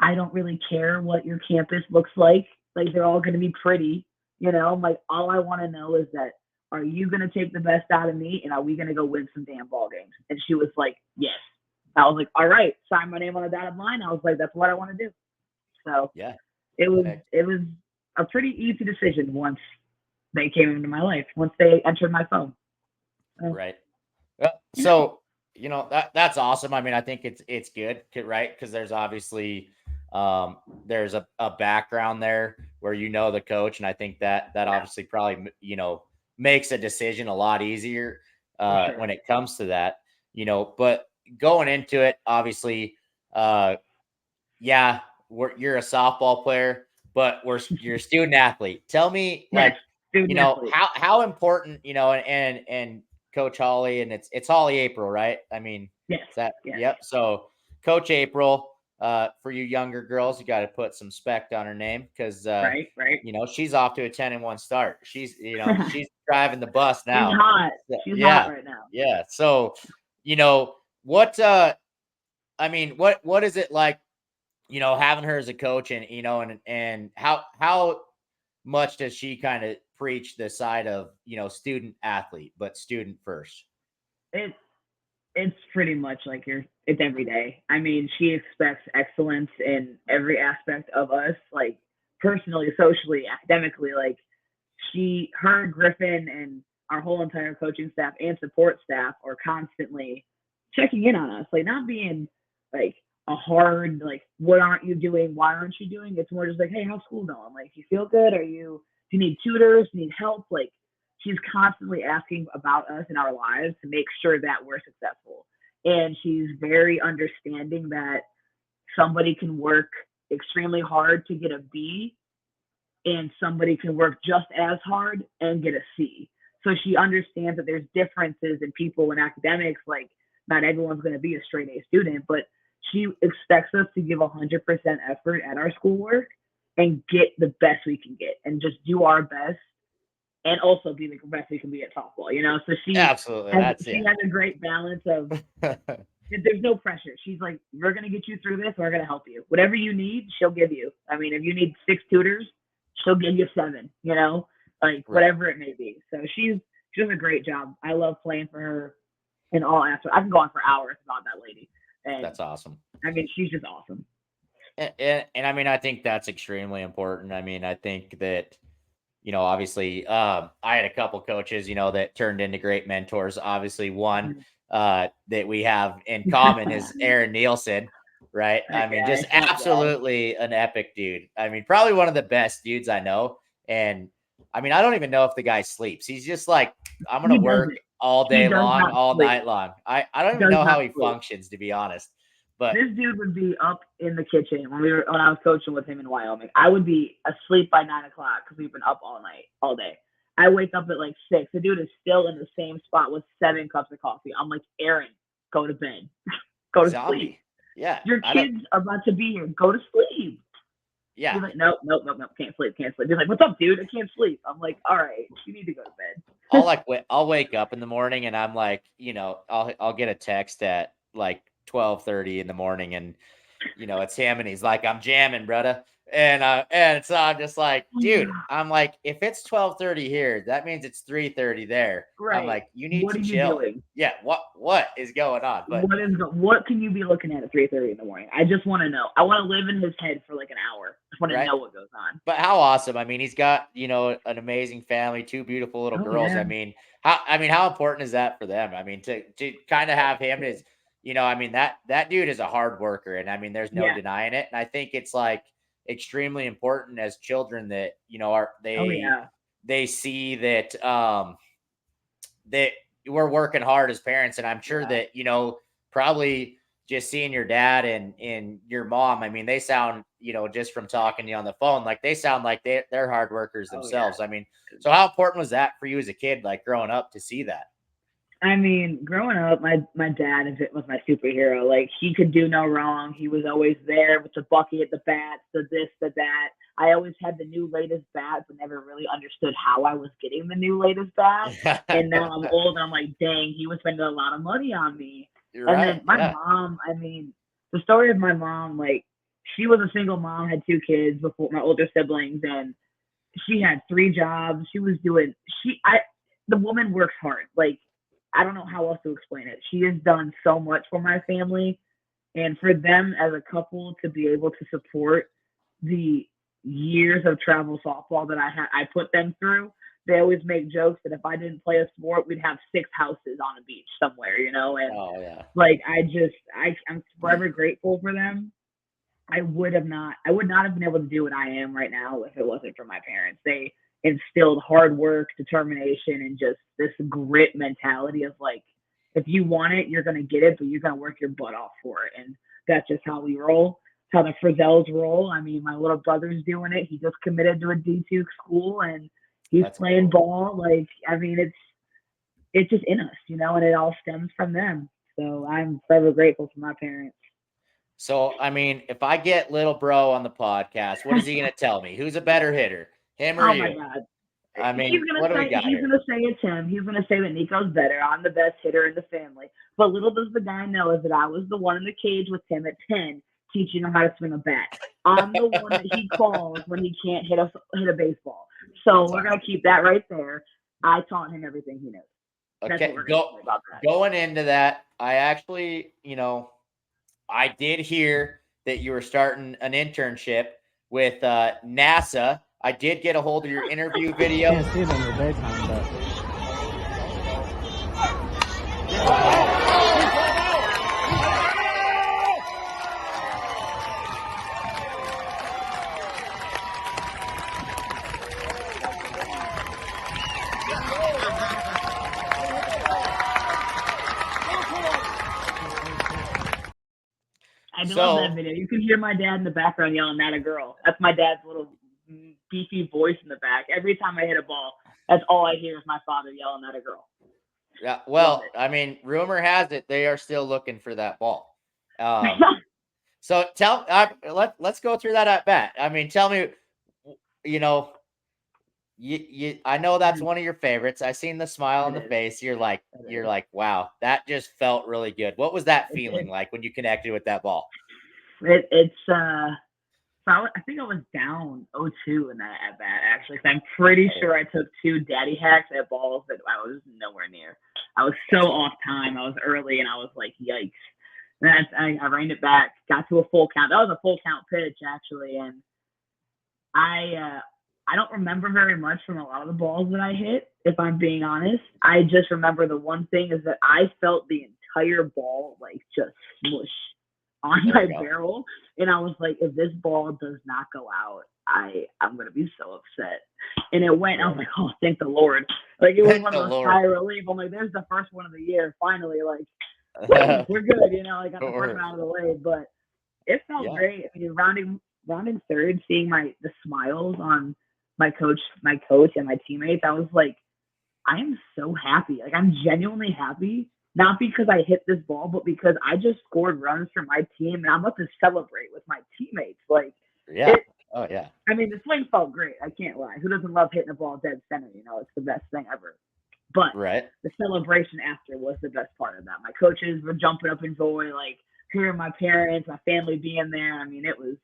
I don't really care what your campus looks like. Like, they're all going to be pretty. Like, all I want to know is that, are you going to take the best out of me, and are we going to go win some damn ball games? And she was like, yes. I was like, all right, sign my name on the dotted line. I was like, that's what I want to do. So it was a pretty easy decision once they came into my life, once they entered my phone. Right. So, that's awesome. I think it's good, right? Because there's obviously there's a background there where the coach, and I think that obviously probably makes a decision a lot easier when it comes to that. But going into it, obviously, you're a softball player, but you're a student athlete. Tell me, how important, and Coach Holly, and it's Holly April, right? Yes. Yep. So Coach April, for you younger girls, you got to put some spec on her name, because right. She's off to a 10-1 start. She's she's driving the bus now. She's hot. She's hot right now. Yeah. So what what is it like, having her as a coach, and and how much does she kind of preach the side of student athlete, but student first? It's pretty much like it's every day. She expects excellence in every aspect of us, like personally, socially, academically. Like, her, Griffin, and our whole entire coaching staff and support staff are constantly checking in on us, like, not being like a hard, like, what aren't you doing? Why aren't you doing? It's more just like, hey, how's school going? Like, do you feel good? Do you need tutors? Do you need help? Like, she's constantly asking about us and our lives to make sure that we're successful. And she's very understanding that somebody can work extremely hard to get a B, and somebody can work just as hard and get a C. So she understands that there's differences in people in academics. Like, not everyone's going to be a straight A student, but she expects us to give 100% effort at our schoolwork and get the best we can get, and just do our best, and also be the best we can be at softball, So she absolutely has a great balance of there's no pressure. She's like, we're going to get you through this. We're going to help you. Whatever you need, she'll give you. If you need 6 tutors, she'll give you 7, whatever it may be. So she does a great job. I love playing for her in all aspects. I can go on for hours about that lady. And that's awesome. She's just awesome. And I think that's extremely important. I think that, obviously, I had a couple coaches, that turned into great mentors. Obviously, one that we have in common is Aaron Nielsen, right? Just absolutely an epic dude. Probably one of the best dudes I know. And I don't even know if the guy sleeps. He's just like, I'm going to work all He day does long, not all sleep. night long. I don't even Does know how not he sleep. functions, to be honest. But This dude would be up in the kitchen when I was coaching with him in Wyoming. I would be asleep by 9 o'clock because we've been up all night, all day. I wake up at like 6. The dude is still in the same spot with 7 cups of coffee. I'm like, Aaron, go to bed, go to sleep. zombie. Yeah. Your I don't kids are about to be here. Go to sleep. yeah. He's like, nope, can't sleep. He's like, what's up, dude? I can't sleep. I'm like, all right, you need to go to bed. I'll wake up in the morning and I'm like, I'll get a text at like 12:30 in the morning, and it's him, and he's like, I'm jamming, brother. And so I'm just like, dude, I'm like, if it's 12:30 here, that means it's 3:30 there. I'm Right. like, you need What to are you chill. doing? Yeah, what is going on? But What can you be looking at 3:30 in the morning? I just want to know. I want to live in his head for like an hour. I just want to right. know what goes on. But how awesome. I mean, he's got, an amazing family, 2 beautiful little Oh girls. yeah. How important is that for them? I mean, to kind of have him as, that dude is a hard worker, and I mean, there's no Yeah. denying it. And I think it's like extremely important as children that, Oh yeah. they see that we're working hard as parents. And I'm sure Yeah. that, probably just seeing your dad and your mom, I mean, they sound, just from talking to you on the phone, like they sound like they're hard workers Oh yeah. themselves. I mean, so how important was that for you as a kid, like growing up, to see that? I mean, growing up, my dad was my superhero. Like, he could do no wrong. He was always there with the bucket, the bats, the this, the that. I always had the new latest bat, but never really understood how I was getting the new latest bat. And now I'm old, and I'm like, dang, he was spending a lot of money on me. You're And right. then my Yeah. mom, I mean, the story of my mom, like, she was a single mom, had 2 kids before my older siblings, and she had 3 jobs. She was doing the woman works hard. Like, I don't know how else to explain it. She has done so much for my family, and for them as a couple to be able to support the years of travel softball that I put them through. They always make jokes that if I didn't play a sport, we'd have 6 houses on a beach somewhere, and Oh yeah. like I'm forever grateful for them. I would not have been able to do what I am right now if it wasn't for my parents. They instilled hard work, determination, and just this grit mentality of like, if you want it, you're gonna get it, but you're gonna work your butt off for it. And that's just how we roll. How the Frizells roll. I mean, my little brother's doing it. He just committed to a D2 school, and he's That's playing cool. ball. Like, I mean, it's just in us, and it all stems from them. So I'm forever grateful for my parents. So, I mean, if I get little bro on the podcast, what is he going to tell me? Who's a better hitter, him or Oh my you? God. I mean, what do we got He's here? gonna say it's him. He's gonna say that Nico's better. I'm the best hitter in the family. But little does the guy know is that I was the one in the cage with him at 10, teaching him how to swing a bat. I'm the one that he calls when he can't hit a baseball. So That's we're awesome. gonna keep that right there. I taught him everything he knows. That's what Okay, we're gonna say about that. going into that, I actually, I did hear that you were starting an internship with NASA. I did get a hold of your interview video. Can't see it in the daytime, but I love that video. You can hear my dad in the background yelling at a girl. That's my dad's little beefy voice in the back. Every time I hit a ball, that's all I hear is my father yelling at a girl. Yeah, well, I mean, rumor has it they are still looking for that ball. So let's go through that at bat. I mean, tell me, you know, I know that's one of your favorites. I seen the smile on the face. You're like, wow, that just felt really good. What was that feeling like when you connected with that ball? I think I was down 0-2 in that at bat, actually. So I'm pretty sure I took 2 daddy hacks at balls that I was nowhere near. I was so off time. I was early, and I was like, yikes. And I reined it back, got to a full count. That was a full count pitch, actually. And I don't remember very much from a lot of the balls that I hit, if I'm being honest. I just remember the one thing is that I felt the entire ball like just smush on my barrel, and I was like, if this ball does not go out, I'm gonna be so upset. And it went. I was Right. like, oh, thank the Lord. Like it was Thank one the of those Lord. sigh of relief. I'm like, there's the first one of the year. Finally, like, woo, we're good. I got the first one out of the way. But it felt Yeah. great. I mean, rounding third, seeing the smiles on my coach and my teammates, I was like, I am so happy. Like I'm genuinely happy, not because I hit this ball, but because I just scored runs for my team and I'm about to celebrate with my teammates. Like Yeah. it. Oh yeah. I mean, the swing felt great. I can't lie. Who doesn't love hitting a ball dead center? It's the best thing ever. But Right. the celebration after was the best part of that. My coaches were jumping up in joy, like hearing my parents, my family being there. I mean, it was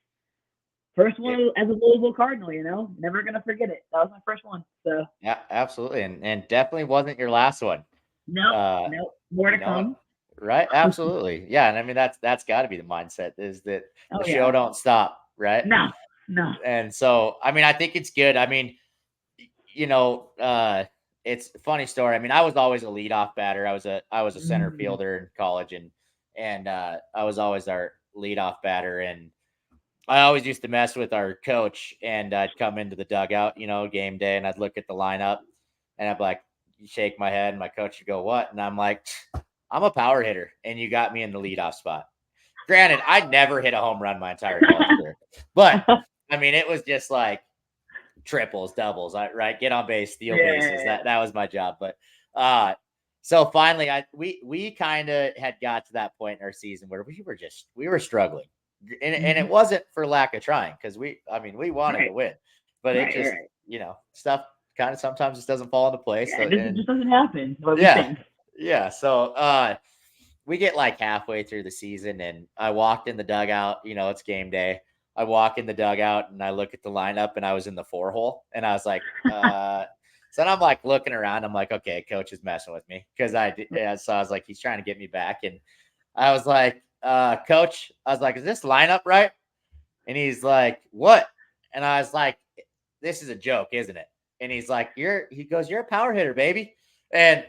first It, one as a Louisville Cardinal. Never gonna forget it. That was my first one. So yeah, absolutely. And definitely wasn't your last one. no, Uh, no, more to you know, come. right? Absolutely. Yeah. And I mean, that's got to be the mindset is that Oh the show yeah, don't stop. Right. no, no. And so, I mean, I think it's good. I mean, you know, it's a funny story. I mean, I was always a leadoff batter. I was a center Mm, fielder in college, and I was always our leadoff batter. And I always used to mess with our coach, and I'd come into the dugout, game day, and I'd look at the lineup, and I'd be like, shake my head, and my coach would go, "What?" And I'm like, "I'm a power hitter, and you got me in the leadoff spot." Granted, I never hit a home run my entire college career, but I mean, it was just like triples, doubles, right? Get on base, steal bases. yeah. That was my job. But so finally, we kind of had got to that point in our season where we were struggling, and it Mm-hmm. wasn't for lack of trying because we wanted to Right, win, but it just right. stuff kind of sometimes just doesn't fall into place. Yeah, So it and just doesn't happen the way we yeah, think. yeah. So we get like halfway through the season and I walked in the dugout, it's game day. I walk in the dugout and I look at the lineup and I was in the 4 hole and I was like, so then I'm like looking around. I'm like, okay, coach is messing with me because so I was like, he's trying to get me back. And I was like, coach, I was like, is this lineup right? And he's like, what? And I was like, this is a joke, isn't it? And he's like, he goes, you're a power hitter, baby. And,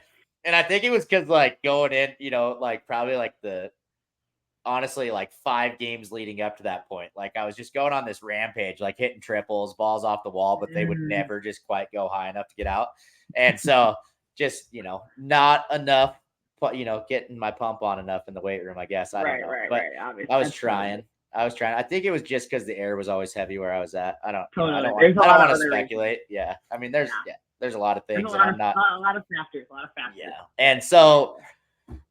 and I think it was because like going in, like probably like honestly, like 5 games leading up to that point, like I was just going on this rampage, like hitting triples, balls off the wall, but they would Mm, never just quite go high enough to get out. And so just, not enough, getting my pump on enough in the weight room, I guess. I don't know. But right. Obviously, I was that's part of trying. it. I was trying. I think it was just because the air was always heavy where I was at. I don't, Totally. There's a I don't lot of want to other reasons. speculate. Yeah. I mean, Yeah, there's a lot of there's things and I'm not, a lot of factors, yeah. But And so,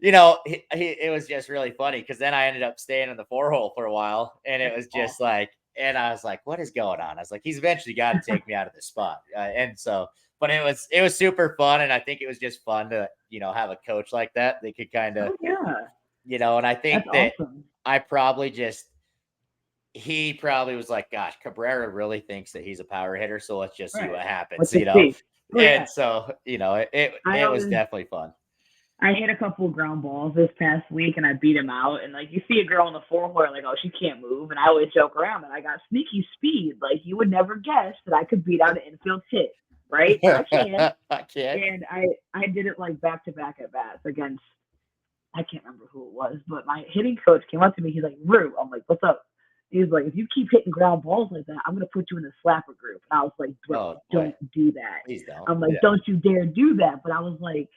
it was just really funny because then I ended up staying in the 4 hole for a while, and it that's was just awesome. like, and I was like, what is going on? I was like, he's eventually got to take me out of this spot, and so, but it was super fun, and I think it was just fun to have a coach like that. They could kind of Oh yeah, and I that's think that awesome. I probably just he probably was like, gosh, Cabrera really thinks that he's a power hitter, so let's just see Right. what happens, Let's just see. Oh and yeah. so I it was always definitely fun. I hit a couple of ground balls this past week and I beat him out. And like you see a girl in the 4 hole, like, oh, she can't move. And I always joke around that I got sneaky speed. Like you would never guess that I could beat out an infield hit, right? But I can. I can't. And I did it like back to back at bats against I can't remember who it was, but my hitting coach came up to me. He's like, Rue, I'm like, what's up? He's like, if you keep hitting ground balls like that, I'm gonna put you in the slapper group. And I was like, bro, Oh boy, don't do that. please don't. I'm like, Yeah. don't you dare do that. But I was like,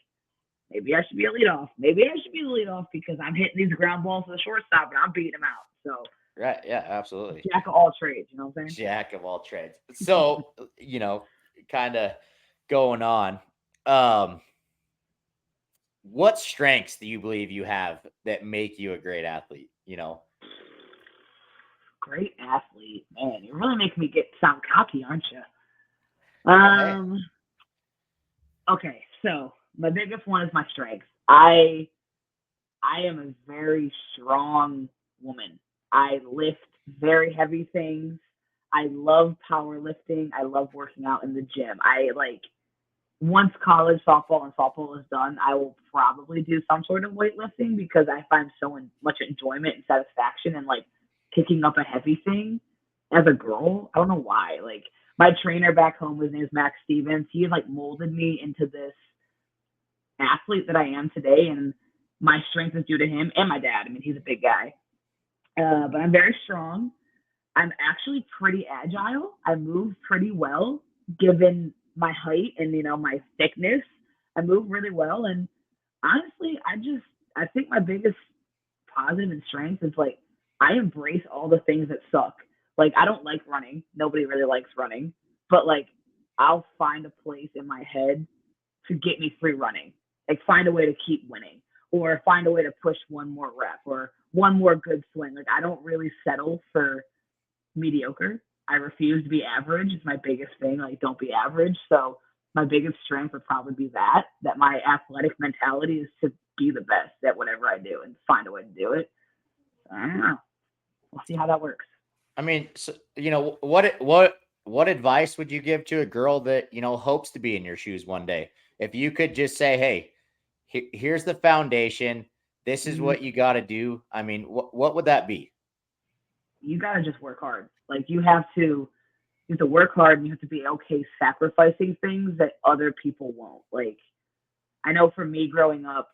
maybe I should be a leadoff. Maybe I should be the leadoff because I'm hitting these ground balls to the shortstop and I'm beating him out. So Right. Yeah, absolutely. jack of all trades, you know what I'm saying? Jack of all trades. So, kind of going on. Um, what strengths do you believe you have that make you a great athlete? Great athlete, man. You're really making me sound cocky, aren't you? Hey. Okay, so my biggest one is my strength. I am a very strong woman. I lift very heavy things. I love powerlifting. I love working out in the gym. I like once college softball and softball is done, I will probably do some sort of weightlifting because I find so much enjoyment and satisfaction in like picking up a heavy thing as a girl. I don't know why. Like my trainer back home, his name is Max Stevens. He like molded me into this athlete that I am today, and my strength is due to him and my dad. I mean, he's a big guy, but I'm very strong. I'm actually pretty agile. I move pretty well given my height and, my thickness. I move really well. And honestly, I think my biggest positive and strength is like, I embrace all the things that suck. Like, I don't like running. Nobody really likes running. But like, I'll find a place in my head to get me through running. Like, find a way to keep winning or find a way to push one more rep or one more good swing. Like, I don't really settle for mediocre. I refuse to be average. It's my biggest thing. Like, don't be average. So my biggest strength would probably be that my athletic mentality is to be the best at whatever I do and find a way to do it. I don't know. We'll see how that works. I mean, so, what advice would you give to a girl that, hopes to be in your shoes one day? If you could just say, hey, here's the foundation. This is what you got to do. I mean, what would that be? You got to just work hard. Like, you have to work hard and you have to be okay sacrificing things that other people won't. Like, I know for me growing up,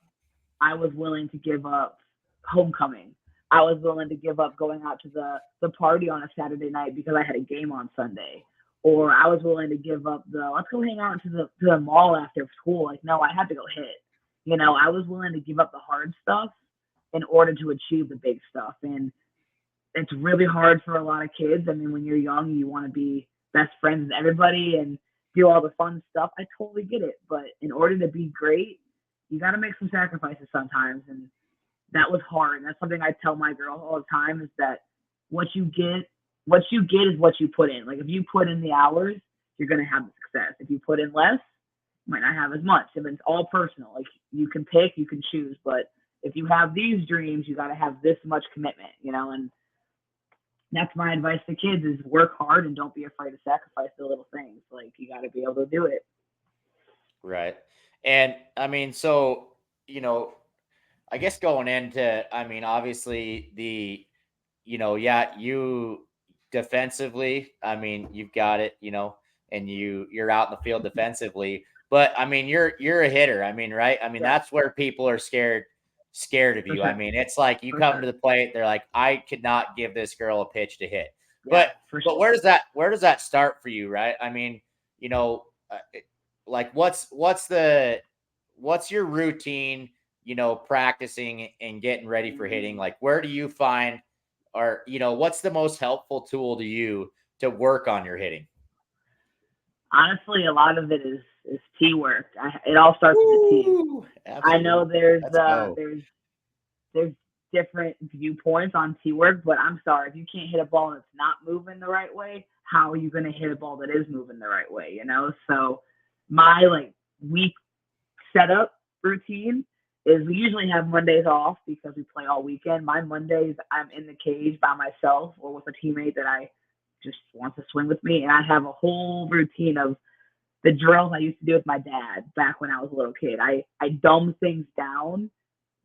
I was willing to give up homecoming. I was willing to give up going out to the party on a Saturday night because I had a game on Sunday. Or I was willing to give up let's go hang out to the mall after school. Like, no, I had to go hit. I was willing to give up the hard stuff in order to achieve the big stuff. And it's really hard for a lot of kids. I mean, when you're young, you want to be best friends with everybody and do all the fun stuff. I totally get it. But in order to be great, you got to make some sacrifices sometimes. And that was hard. And that's something I tell my girls all the time is that what you get is what you put in. Like, if you put in the hours, you're going to have the success. If you put in less, you might not have as much. And it's all personal. Like, you can pick, you can choose. But if you have these dreams, you got to have this much commitment, and that's my advice to kids is work hard and don't be afraid to sacrifice the little things. Like, you got to be able to do it. Right. And I mean, so, I guess going into, I mean, obviously you defensively, I mean, you've got it, and you're out in the field defensively, but I mean, you're a hitter. I mean, right. I mean, Yeah. that's where people are scared of you. Sure. I mean, it's like you come to the plate, they're like, I could not give this girl a pitch to hit. Yeah, But where does that start for you? Right. I mean, like what's your routine, practicing and getting ready for hitting? Like, where do you find, or, what's the most helpful tool to you to work on your hitting? Honestly, a lot of it is tee work. It all starts with the tee. Absolutely. I know there's different viewpoints on tee work, but I'm sorry, if you can't hit a ball that's not moving the right way, how are you going to hit a ball that is moving the right way? So my week setup routine is we usually have Mondays off because we play all weekend. My Mondays, I'm in the cage by myself or with a teammate that I just wants to swing with me. And I have a whole routine of the drills I used to do with my dad back when I was a little kid. I dumb things down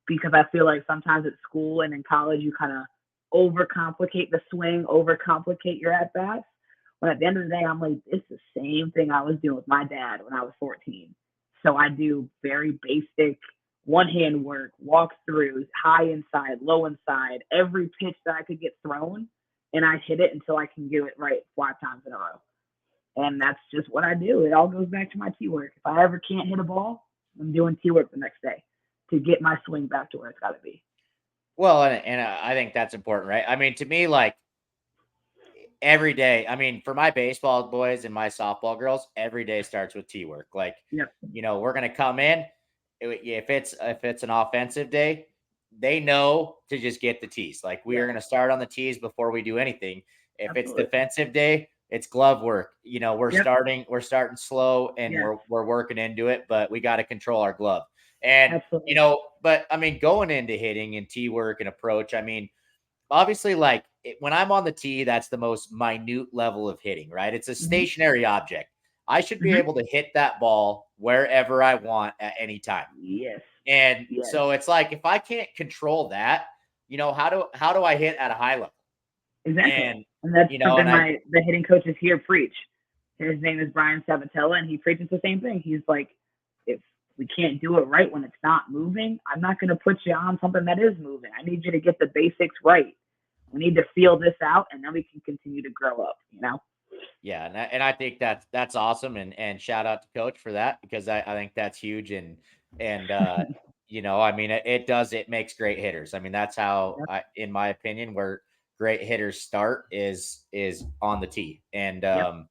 because I feel like sometimes at school and in college, you kind of overcomplicate the swing, overcomplicate your at-bats. When at the end of the day, I'm like, it's the same thing I was doing with my dad when I was 14. So I do very basic one-hand work, walk-throughs, high inside, low inside, every pitch that I could get thrown, and I hit it until I can get it right 5 times in a row. And that's just what I do. It all goes back to my tee work. If I ever can't hit a ball, I'm doing tee work the next day to get my swing back to where it's got to be. Well, and I think that's important, right? I mean, to me, like, every day, I mean, for my baseball boys and my softball girls, every day starts with tee work. Like, Yep. We're going to come in. If it's an offensive day, they know to just get the tees. Like, we are going to start on the tees before we do anything. If Absolutely. it's defensive day, it's glove work. We're starting slow and we're working into it, but we got to control our glove. And, Absolutely. But I mean, going into hitting and tee work and approach, I mean, obviously, like, when I'm on the tee, that's the most minute level of hitting, right? It's a stationary object. I should be able to hit that ball wherever I want at any time. Yes. And so it's like, if I can't control that, how do I hit at a high level? Exactly. And that's something the hitting coaches here preach. His name is Brian Sabatella, and he preaches the same thing. He's like, if we can't do it right when it's not moving, I'm not going to put you on something that is moving. I need you to get the basics right We need to feel this out, and then we can continue to grow up, you know? Yeah, and I think that's awesome, and shout out to coach for that, because I think that's huge, and I mean, it makes great hitters. I mean, that's how Yep. in my opinion, where great hitters start is on the tee. Yep.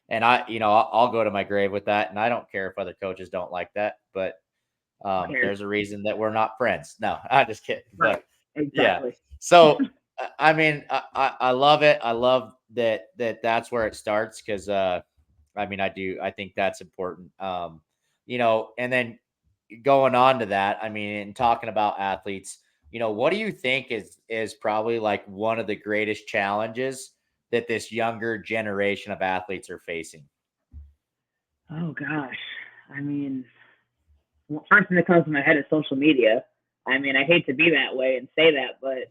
And I'll go to my grave with that, and I don't care if other coaches don't like that, but Who cares? there's a reason that we're not friends. No, I'm just kidding. Right. But yeah. Exactly. So I mean, I love it. I love that's where it starts, because I mean, I think that's important. And then going on to that, I mean, and talking about athletes, what do you think is probably like one of the greatest challenges that this younger generation of athletes are facing? Oh gosh. I mean, first thing that comes to my head is social media. I mean, I hate to be that way and say that, but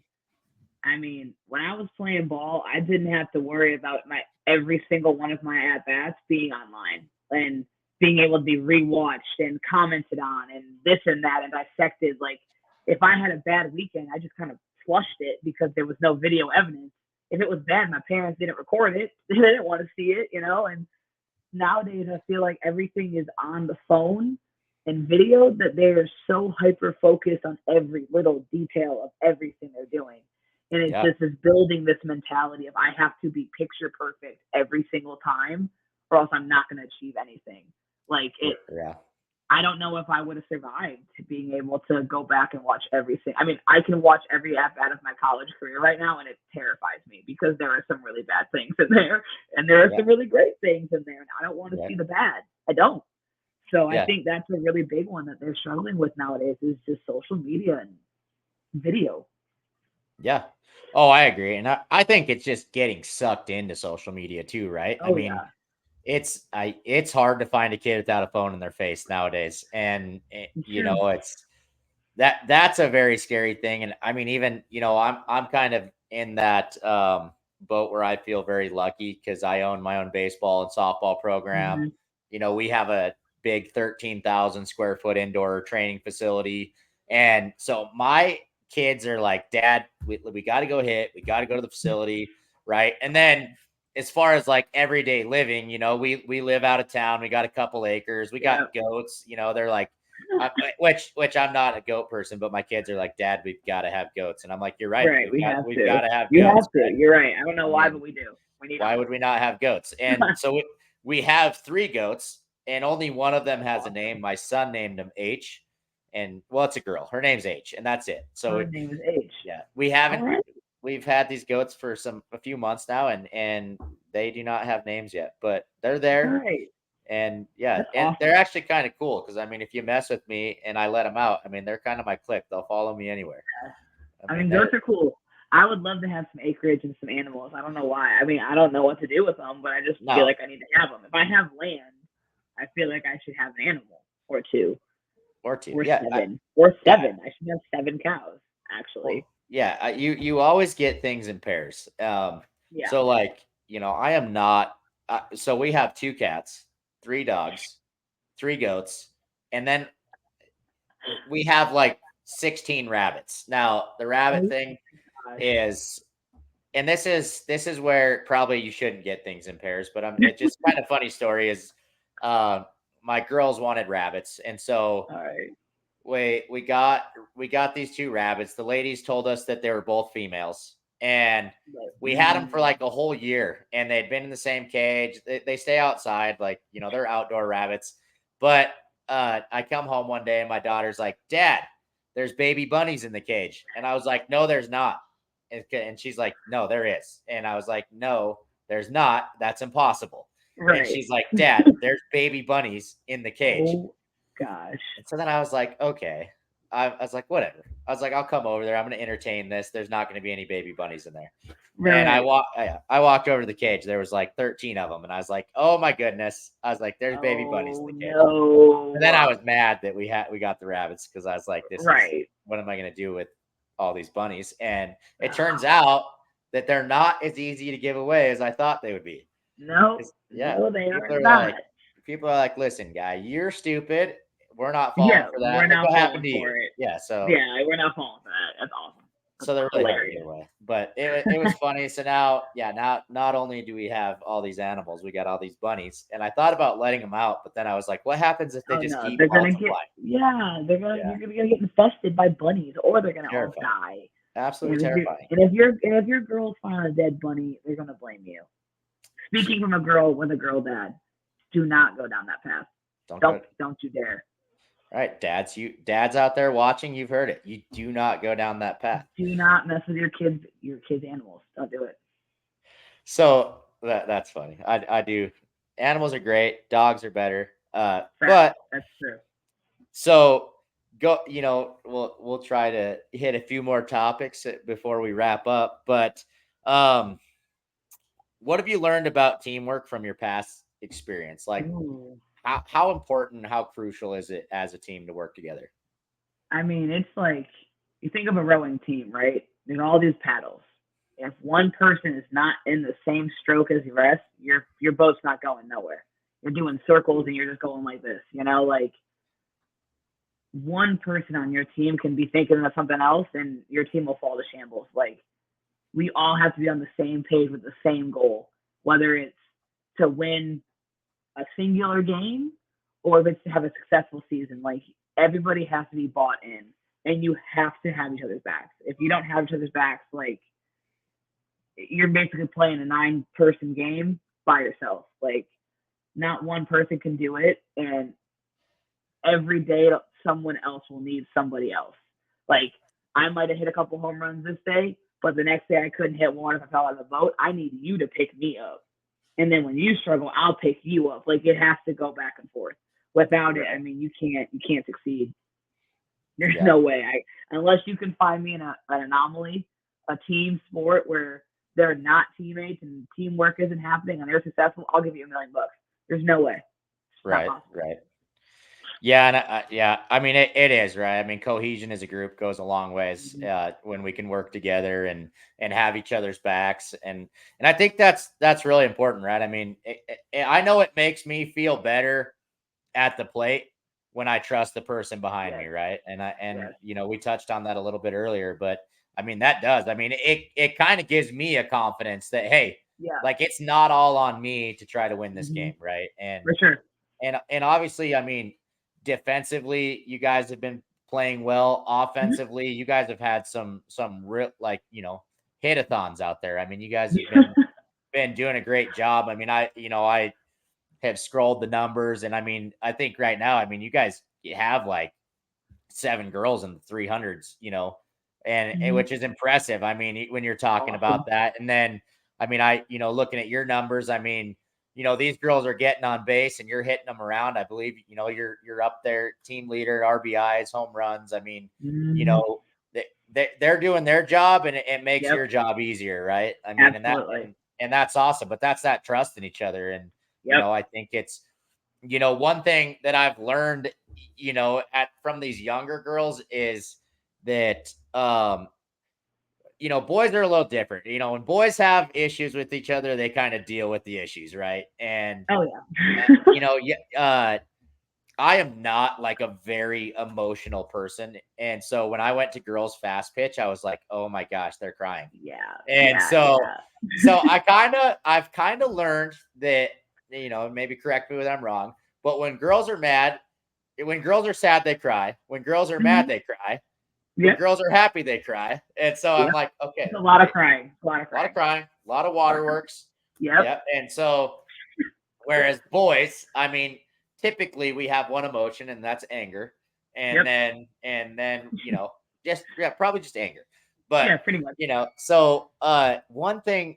I mean, when I was playing ball, I didn't have to worry about my every single one of my at bats being online and being able to be rewatched and commented on and this and that and dissected. Like, if I had a bad weekend, I just kind of flushed it because there was no video evidence. If it was bad, my parents didn't record it. They didn't want to see it, you know. And nowadays, I feel like everything is on the phone and video, that they're so hyper focused on every little detail of everything they're doing. And it Yeah. just is building this mentality of, I have to be picture perfect every single time, or else I'm not going to achieve anything. Like, Yeah. I don't know if I would have survived to being able to go back and watch everything. I mean, I can watch every at bat of my college career right now, and it terrifies me because there are some really bad things in there, and there are Yeah. some really great things in there, and I don't want to Yeah. see the bad. I don't. So I Yeah. think that's a really big one that they're struggling with nowadays, is just social media and video. Yeah. Oh, I agree. And I think it's just getting sucked into social media too, right? I Oh mean, yeah, it's hard to find a kid without a phone in their face nowadays. And it's true. it's that's a very scary thing. And I mean, even, I'm kind of in that boat where I feel very lucky because I own my own baseball and softball program. Hmm. We have a big 13,000 square foot indoor training facility. And so my kids are like, Dad, we got to go hit, we got to go to the facility. Right. And then as far as like everyday living, we live out of town. We got a couple acres. We Yeah. got goats. They're like, which I'm not a goat person, but my kids are like, Dad, we've got to have goats, and I'm like, you're right, Right. We have we've got to. to have You goats, have to. right? You're right. I don't know I why, but mean, we do. We need why them. would we not have goats? And so we have three goats, and only one of them has a name. My son named him H, and well, it's a girl. Her name's H, and that's it. So Her name is H. yeah, All right. we've had these goats for a few months now, and they do not have names yet, but they're All there. right. And yeah, That's and awesome. they're actually kind of cool because I mean, if you mess with me and I let them out, I mean, they're kind of my clique. They'll follow me anywhere. I I mean, mean, they're goats are cool. I would love to have some acreage and some animals. I don't know why. I mean, I don't know what to do with them, but I just feel no like I need to have them. If I have land, I feel like I should have an animal or two or two. or Yeah, seven or yeah. seven. I should have 7 cows, actually. Well, yeah. You always get things in pairs. Yeah. So like I am not. So we have two cats, three dogs, three goats, and then we have like 16 rabbits. Now the rabbit Oh thing gosh. is, and this is where probably you shouldn't get things in pairs, but it's just kind of funny story is, uh, my girls wanted rabbits, and so All right. we got these two rabbits. The ladies told us that they were both females, and But, we had them for like a whole year, and they'd been in the same cage. They stay outside, like they're outdoor rabbits. But I come home one day, and my daughter's like, "Dad, there's baby bunnies in the cage," and I was like, "No, there's not." And she's like, "No, there is," and I was like, "No, there's not. That's impossible." And right. she's like, "Dad, there's baby bunnies in the cage." Oh gosh. And so then I was like, okay. I was like, whatever. I was like, I'll come over there. I'm going to entertain this. There's not going to be any baby bunnies in there. And Right. I walked over to the cage. There was like 13 of them, and I was like, oh my goodness. I was like, there's baby bunnies in Oh the cage. no. And then I was mad that we got the rabbits, because I was like, Right. what am I going to do with all these bunnies? And it turns out that they're not as easy to give away as I thought they would be. No. Yeah, No, they are people are not. like, listen, guy, you're stupid. We're not falling Yeah, for that. we're Look not what happened falling to you. for it. Yeah, so Yeah, we're not falling for that. That's awesome. So they're really hard to get away. But it was funny. So now, not only do we have all these animals, we got all these bunnies. And I thought about letting them out, but then I was like, what happens if they Oh just no, keep they're gonna get multiplying? Yeah, you're gonna get infested by bunnies, or they're gonna all terrifying. die. Absolutely And terrifying. if your girls find a dead bunny, they're gonna blame you. Speaking from a girl with a girl dad, do not go down that path. Don't you dare. All right, dads out there watching, you've heard it. You do not go down that path. Do not mess with your kids' animals. Don't do it. So that's funny. I do. Animals are great. Dogs are better. But that's true. So go. We'll try to hit a few more topics before we wrap up. But what have you learned about teamwork from your past experience? Like, how important, how crucial is it as a team to work together? I mean, it's like you think of a rowing team, right? There's all these paddles. If one person is not in the same stroke as the rest, your boat's not going nowhere. You're doing circles and you're just going like this, like one person on your team can be thinking of something else and your team will fall to shambles. Like we all have to be on the same page with the same goal, whether it's to win a singular game or if it's to have a successful season. Like everybody has to be bought in and you have to have each other's backs. If you don't have each other's backs, like you're basically playing a 9-person game by yourself. Like not one person can do it. And every day someone else will need somebody else. Like I might have hit a couple home runs this day, but the next day I couldn't hit one if I fell out of the boat. I need you to pick me up. And then when you struggle, I'll pick you up. Like it has to go back and forth. Without it, I mean, you can't succeed. There's no way. Unless you can find me in an anomaly, a team sport where they're not teammates and teamwork isn't happening and they're successful, I'll give you $1 million. There's no way. Right. Yeah, and I mean it is right. I mean cohesion as a group goes a long ways when we can work together and have each other's backs, and I think that's really important, right? I mean, I know it makes me feel better at the plate when I trust the person behind me, right? And we touched on that a little bit earlier, but I mean that does. I mean it kind of gives me a confidence that hey, like it's not all on me to try to win this game, right? And for sure. And obviously, I mean, defensively, you guys have been playing well. Offensively, you guys have had some real hit-a-thons out there. I mean, you guys have been doing a great job. I mean, I have scrolled the numbers, and I mean, I think right now, I mean, you guys have like 7 girls in the 300s, and which is impressive. I mean, when you're talking about that, and then I mean, looking at your numbers, I mean, these girls are getting on base and you're hitting them around. I believe, you're up there, team leader, RBIs, home runs. I mean, they're doing their job and it makes your job easier, right? I mean, and that's awesome. But that's that trust in each other, and I think it's one thing that I've learned, from these younger girls is that boys are a little different. When boys have issues with each other, they kind of deal with the issues, right? And I am not like a very emotional person, and so when I went to girls fast pitch, I was like, oh my gosh, they're crying. So I've kind of learned that, maybe correct me when I'm wrong, but when girls are sad, they cry. When girls are mad, they cry. When girls are happy, they cry. And so I'm like, okay. It's a lot of crying. A lot of waterworks. Yep. And so, whereas boys, I mean, typically we have one emotion and that's anger. And then, probably just anger. But, pretty much. So one thing,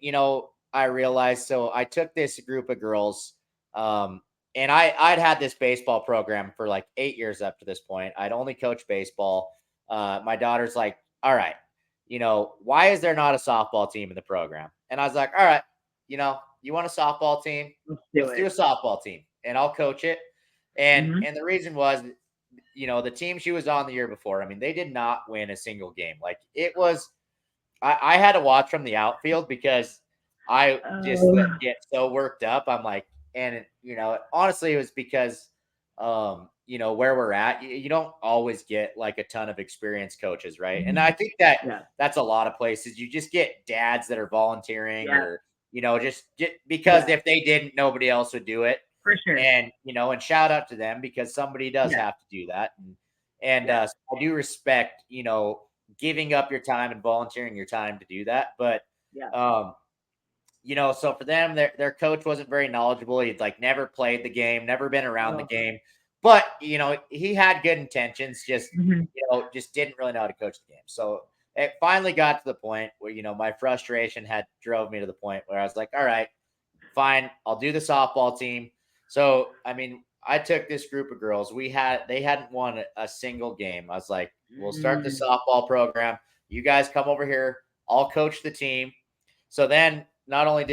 I realized, so I took this group of girls, and I'd had this baseball program for like 8 years up to this point. I'd only coached baseball. My daughter's like, all right, why is there not a softball team in the program? And I was like, all right, you want a softball team? Let's do a softball team and I'll coach it. And the reason was, the team she was on the year before, I mean, they did not win a single game. Like it was, I had to watch from the outfield because I just get so worked up. I'm like, and honestly, it was because where we're at, you don't always get like a ton of experienced coaches, right? And Mhm. I think that Yeah. that's a lot of places. You just get dads that are volunteering, Yeah. or just because Yeah. if they didn't, nobody else would do it. For sure. And shout out to them, because somebody does Yeah. have to do that. And Yeah. so I do respect, giving up your time and volunteering your time to do that. But Yeah. um, so for them, their coach wasn't very knowledgeable. He'd like never played the game, never been around the Oh. game, but he had good intentions. Just Mhm. just didn't really know how to coach the game. So it finally got to the point where my frustration had drove me to the point where I was like, all right, fine, I'll do the softball team. So I mean, I took this group of girls. They hadn't won a single game. I was like, we'll start the Mm. softball program. You guys come over here. I'll coach the team. So then not only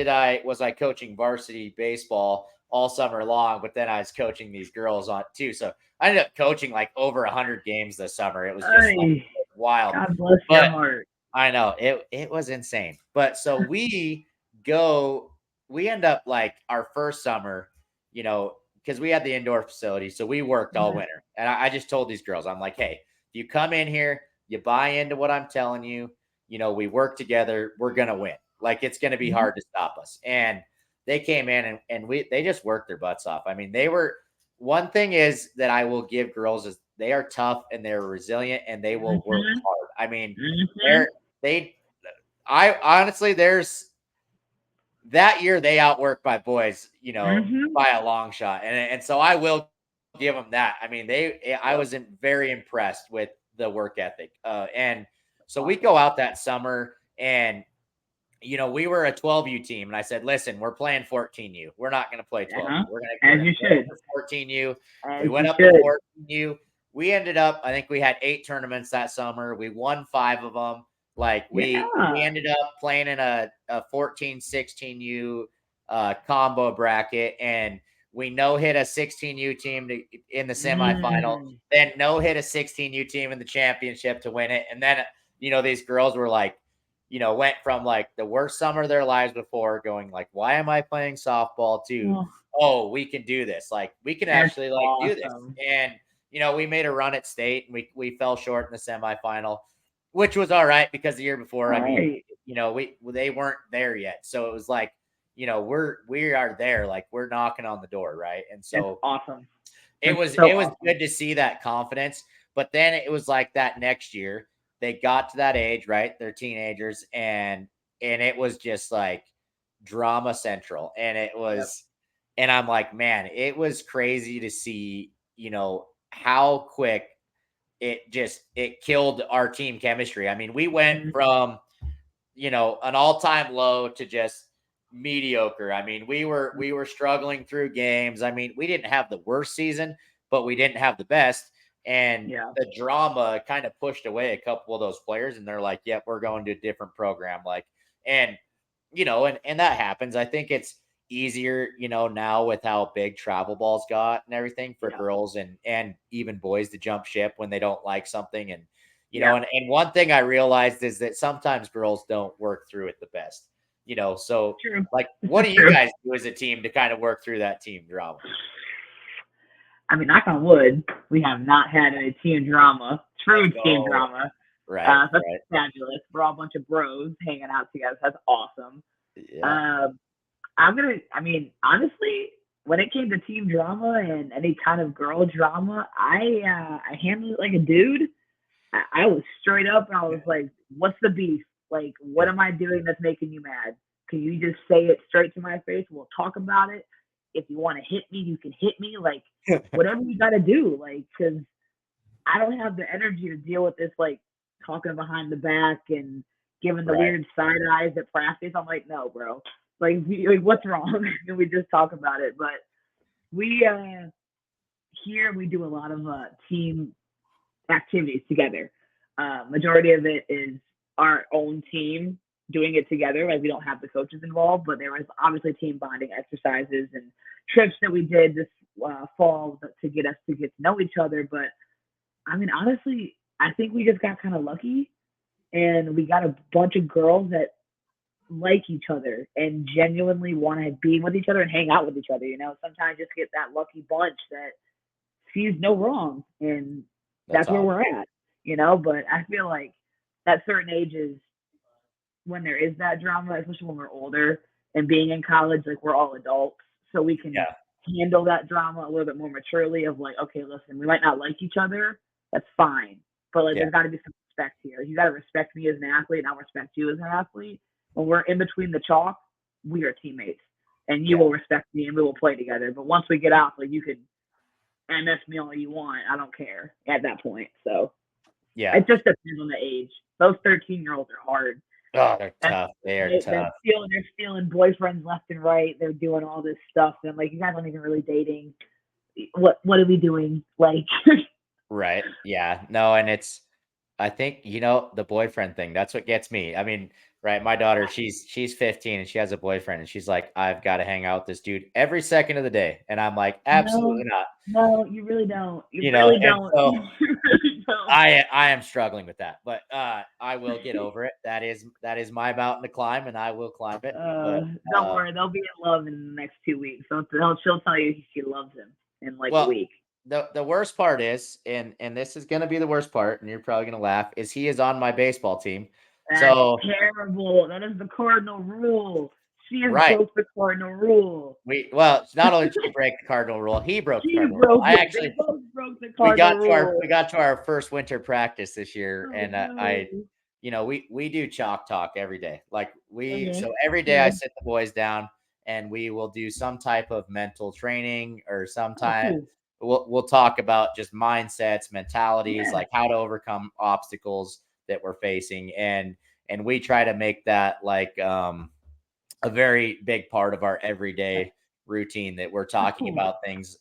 was I coaching varsity baseball all summer long, but then I was coaching these girls on too. So I ended up coaching like over 100 games this summer. It was just like Ay, wild. God bless your But heart. I know it was insane. But so we end up like our first summer, because we had the indoor facility, so we worked all Mhm. winter. And I just told these girls, I'm like, hey, if you come in here, you buy into what I'm telling you, we work together, we're gonna win. Like, it's gonna be Mhm. hard to stop us. And they came in, and they just worked their butts off. I mean, they were one thing is that I will give girls is they are tough and they're resilient and they will work Mhm. hard. I mean, Mhm. they're they I honestly, there's that year they outworked my boys, Mhm. by a long shot, and so I will give them that. I mean, I Yep. was very impressed with the work ethic, and so we go Awesome. out that summer, and we were a 12U team, and I said, listen, we're playing 14U. We're not going to play 12U. Uh-huh. We're As gonna you go up should. to 14U. We As went you up to should. 14U. We ended up, I think we had 8 tournaments that summer. We won 5 of them. Like, we Yeah. ended up playing in a 14 16U combo bracket, and we no hit a 16U team in the semifinal. Mm. Then no hit a 16U team in the championship to win it. And then these girls were like, went from like the worst summer of their lives before, going like, why am I playing softball, to, Oh, oh, we can do this. Like, we can that's actually like do this. awesome. And, we made a run at state, and we fell short in the semifinal, which was all right, because the year before, All I mean, right. they weren't there yet. So it was like, we are there, like we're knocking on the door. Right. And That's so awesome. it That's was so it was awesome. good to see that confidence. But then it was like that next year, they got to that age, right? They're teenagers, and it was just like drama central. Yep. And I'm like, man, it was crazy to see, how quick it killed our team chemistry. I mean, we went Mhm. from an all-time low to just mediocre. I mean, we were struggling through games. I mean, we didn't have the worst season, but we didn't have the best. And Yeah. the drama kind of pushed away a couple of those players, and they're like, "Yep, we're going to a different program." Like, and and that happens. I think it's easier, now with how big travel balls got and everything, for Yeah. girls and even boys to jump ship when they don't like something. And Yeah. and one thing I realized is that sometimes girls don't work through it the best. So True. like, This what is do you true. guys do as a team to kind of work through that team drama? I mean, knock on wood, we have not had any team drama, Let's true team go. drama. Right, That's right. fabulous. We're all a bunch of bros hanging out together. That's awesome. Yeah. Um, I mean, honestly, when it came to team drama and any kind of girl drama, I handled it like a dude. I was straight up and I was like, "What's the beef? Like, what am I doing that's making you mad? Can you just say it straight to my face? We'll talk about it. If you want to hit me, you can hit me. Like, whatever you got to do. Like, because I don't have the energy to deal with this, like, talking behind the back and giving the Right. weird side eyes at practice. I'm like, no, bro. Like what's wrong? And we just talk about it. But we here we do a lot of team activities together. Majority of it is our own team doing it together. Like, we don't have the coaches involved, but there was obviously team bonding exercises and trips that we did this fall to get us to get to know each other. But I mean, honestly, I think we just got kind of lucky, and we got a bunch of girls that like each other and genuinely want to be with each other and hang out with each other. Sometimes you just get that lucky bunch that sees no wrong, and That's that's where awesome. we're at, But I feel like at certain ages, when there is that drama, especially when we're older and being in college, like we're all adults, so we can Yeah. handle that drama a little bit more maturely. Of like, okay, listen, we might not like each other, that's fine, but like Yeah. there's got to be some respect here. You got to respect me as an athlete, and I'll respect you as an athlete. When we're in between the chalk, we are teammates, and you Yeah. will respect me, and we will play together. But once we get out, like you can MS me all you want, I don't care at that point. So Yeah. it just depends on the age. Those 13-year-olds are hard. Oh, they're And tough. They are they're tough. stealing boyfriends left and right. They're doing all this stuff, and I'm like, you guys aren't even really dating. What are we doing? Like, Right. Yeah. No, and I think, the boyfriend thing, that's what gets me. I mean, right, my daughter, she's 15 and she has a boyfriend and she's like, I've got to hang out with this dude every second of the day. And I'm like, no, absolutely not. no, you really don't. You really And don't. so You really don't. I am struggling with that, but I will get over it. That is my mountain to climb and I will climb it. But Don't worry, they'll be in love in the next 2 weeks. She'll tell you she loves him in like a well, week. the worst part is, and this is gonna be the worst part, and you're probably gonna laugh, is he is on my baseball team. That's So terrible. That is the cardinal rule. She has right. broke the cardinal rule. Not only did she break the cardinal rule, he broke the She cardinal rule. broke I it. They actually both broke the we cardinal got to our rule. we got to our first winter practice this year, Oh and no. we do chalk talk every day. Like Okay. so every day I Good. sit the boys down and we will do some type of mental training or Oh, sometime cool. we'll talk about just mindsets, mentalities, Yeah. like how to overcome obstacles that we're facing, and we try to make that like a very big part of our everyday routine that we're Oh, talking cool. about things.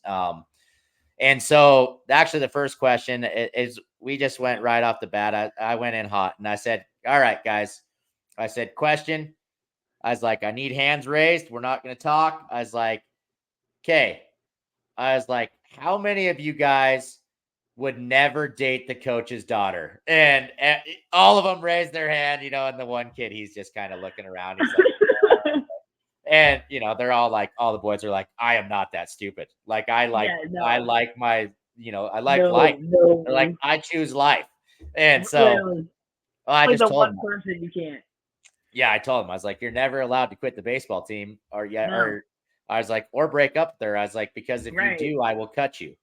And so actually the first question is we just went right off the bat. I went in hot and I said, all right, guys. I said, question. I was like, I need hands raised. We're not going to talk. I was like, okay. I was like, how many of you guys would never date the coach's daughter? And all of them raised their hand, and the one kid, he's just kind of looking around. He's like, and they're all the boys are like, I am not that stupid. Like Yeah, I no. like my, I like No, life. They're like, no. I choose life. And so Literally. I Only just the told one him, person you can't. yeah, I told him, I was like, you're never allowed to quit the baseball team No. or I was like, or break up there. I was like, because if you Right. do, I will cut you.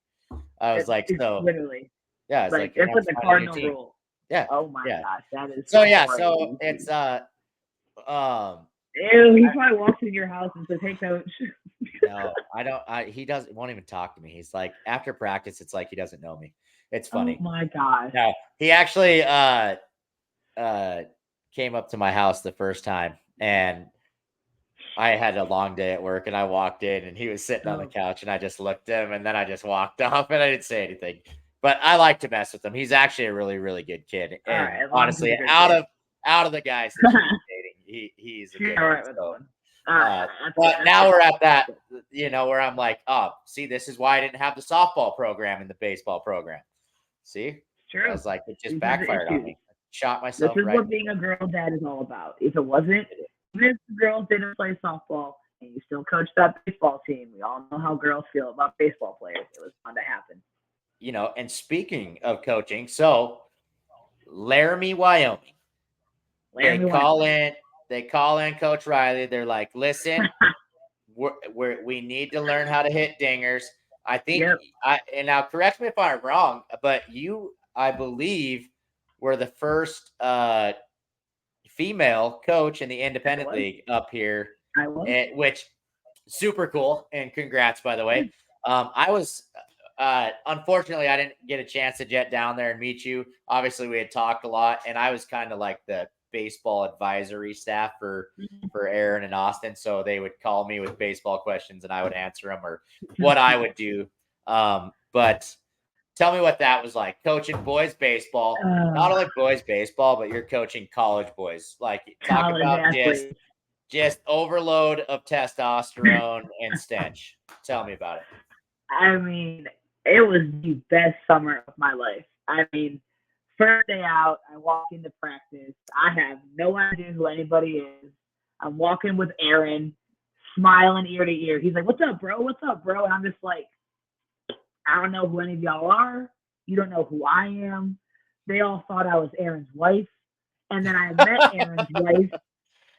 I was like, It's so literally yeah, it's like like you're that's gonna have what to the find a new cardinal team. rule. Yeah. Oh my Yeah. gosh, that is So yeah, so crazy. it's um Ew, he probably walks in your house and says, "Hey, coach." no, I don't. He doesn't won't even talk to me. He's like after practice, it's like he doesn't know me. It's Oh funny. my gosh. No, he actually uh came up to my house the first time, and I had a long day at work, and I walked in, and he was sitting on the Oh, couch, and I just looked at him, and then I just walked off, and I didn't say anything. But I like to mess with him. He's actually a really, really good kid, all and right. As long as he's honestly, a good kid. out of the guys that she's dating, he's a She's good all one. right with that So. one. All right. That's good. But That's now good. we're at that, where I'm like, oh, see, this is why I didn't have the softball program in the baseball program. See, It's I true. was like, it just These are the backfired on issues. me. Shot This myself is right in what the being foot. a girl dad is all about. If it wasn't, even if the girls didn't play softball and you still coach that baseball team, we all know how girls feel about baseball players. It was bound to happen. And speaking of coaching, so Laramie, Wyoming, they Laramie, call Wyoming. in, Coach Riley. They're like, listen, we need to learn how to hit dingers. I think Yep. and now correct me if I'm wrong, but you, I believe, were the first female coach in the I independent was. league up here, I was. which super cool, and congrats, by the way. I was unfortunately I didn't get a chance to jet down there and meet you. Obviously we had talked a lot, and I was kind of like the baseball advisory staff for Aaron and Austin, so they would call me with baseball questions and I would answer them, or what I would do. But tell me what that was like, coaching boys baseball. Uh, Not only boys baseball, but you're coaching college boys. Like, talk college about just athletes. overload of testosterone and stench. Tell me about it. I mean, it was the best summer of my life. I mean, first day out, I walk into practice. I have no idea who anybody is. I'm walking with Aaron, smiling ear to ear. He's like, "What's up, bro? What's up, bro?" And I'm just like, I don't know who any of y'all are. You don't know who I am. They all thought I was Aaron's wife. And then I met Aaron's wife.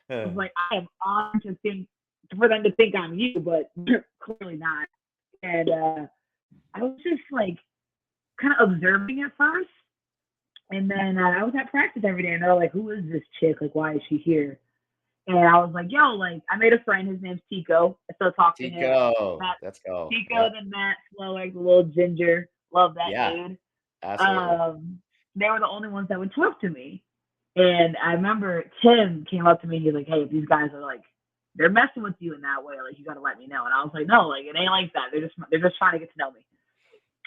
I was like, I am honored to think for them to think I'm you, but clearly not. And I was just like kind of observing at first. And then I was at practice every day, and they're like, "Who is this chick? Like, why is she here?" And I was like, "Yo, like, I made a friend. His name's Tico. I still talk to him. Matt, Let's go. Tico, then Matt, slow like the little ginger. Love that Yeah, dude. absolutely. They were the only ones that would talk to me. And I remember Tim came up to me. He's like, "Hey, if these guys are like, they're messing with you in that way, like, you got to let me know." And I was like, "No, like, it ain't like that. They're just trying to get to know me."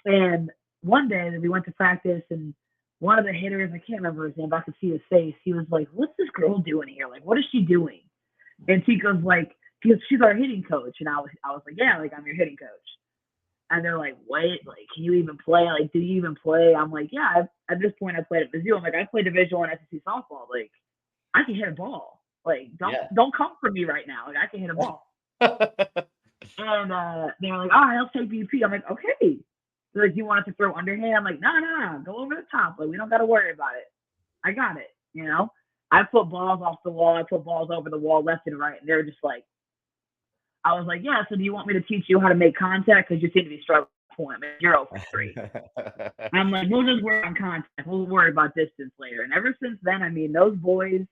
And one day we went to practice, and one of the hitters, I can't remember his name, but I could see his face. He was like, "What's this girl doing here? Like, what is she doing?" And Tico's like, "She's our hitting coach." And I was like, "Yeah, like, I'm your hitting coach." And they're like, "What? Like, can you even play? Like, do you even play?" I'm like, "Yeah, at this point I played at Mizzou. I'm like, I played Division I SEC softball. Like, I can hit a ball. Like, don't come for me right now. Like, I can hit a ball." And they're like, "All right, I'll take BP." I'm like, "Okay." They're like, "You want us to throw underhand?" I'm like, no, go over the top. Like, we don't got to worry about it. I got it. You know, I put balls off the wall. I put balls over the wall left and right. And they're just like, I was like, "Yeah, so do you want me to teach you how to make contact? Because you seem to be struggling for it. You're 0 for 3. I'm like, "We'll just work on contact. We'll worry about distance later." And ever since then, I mean, those boys,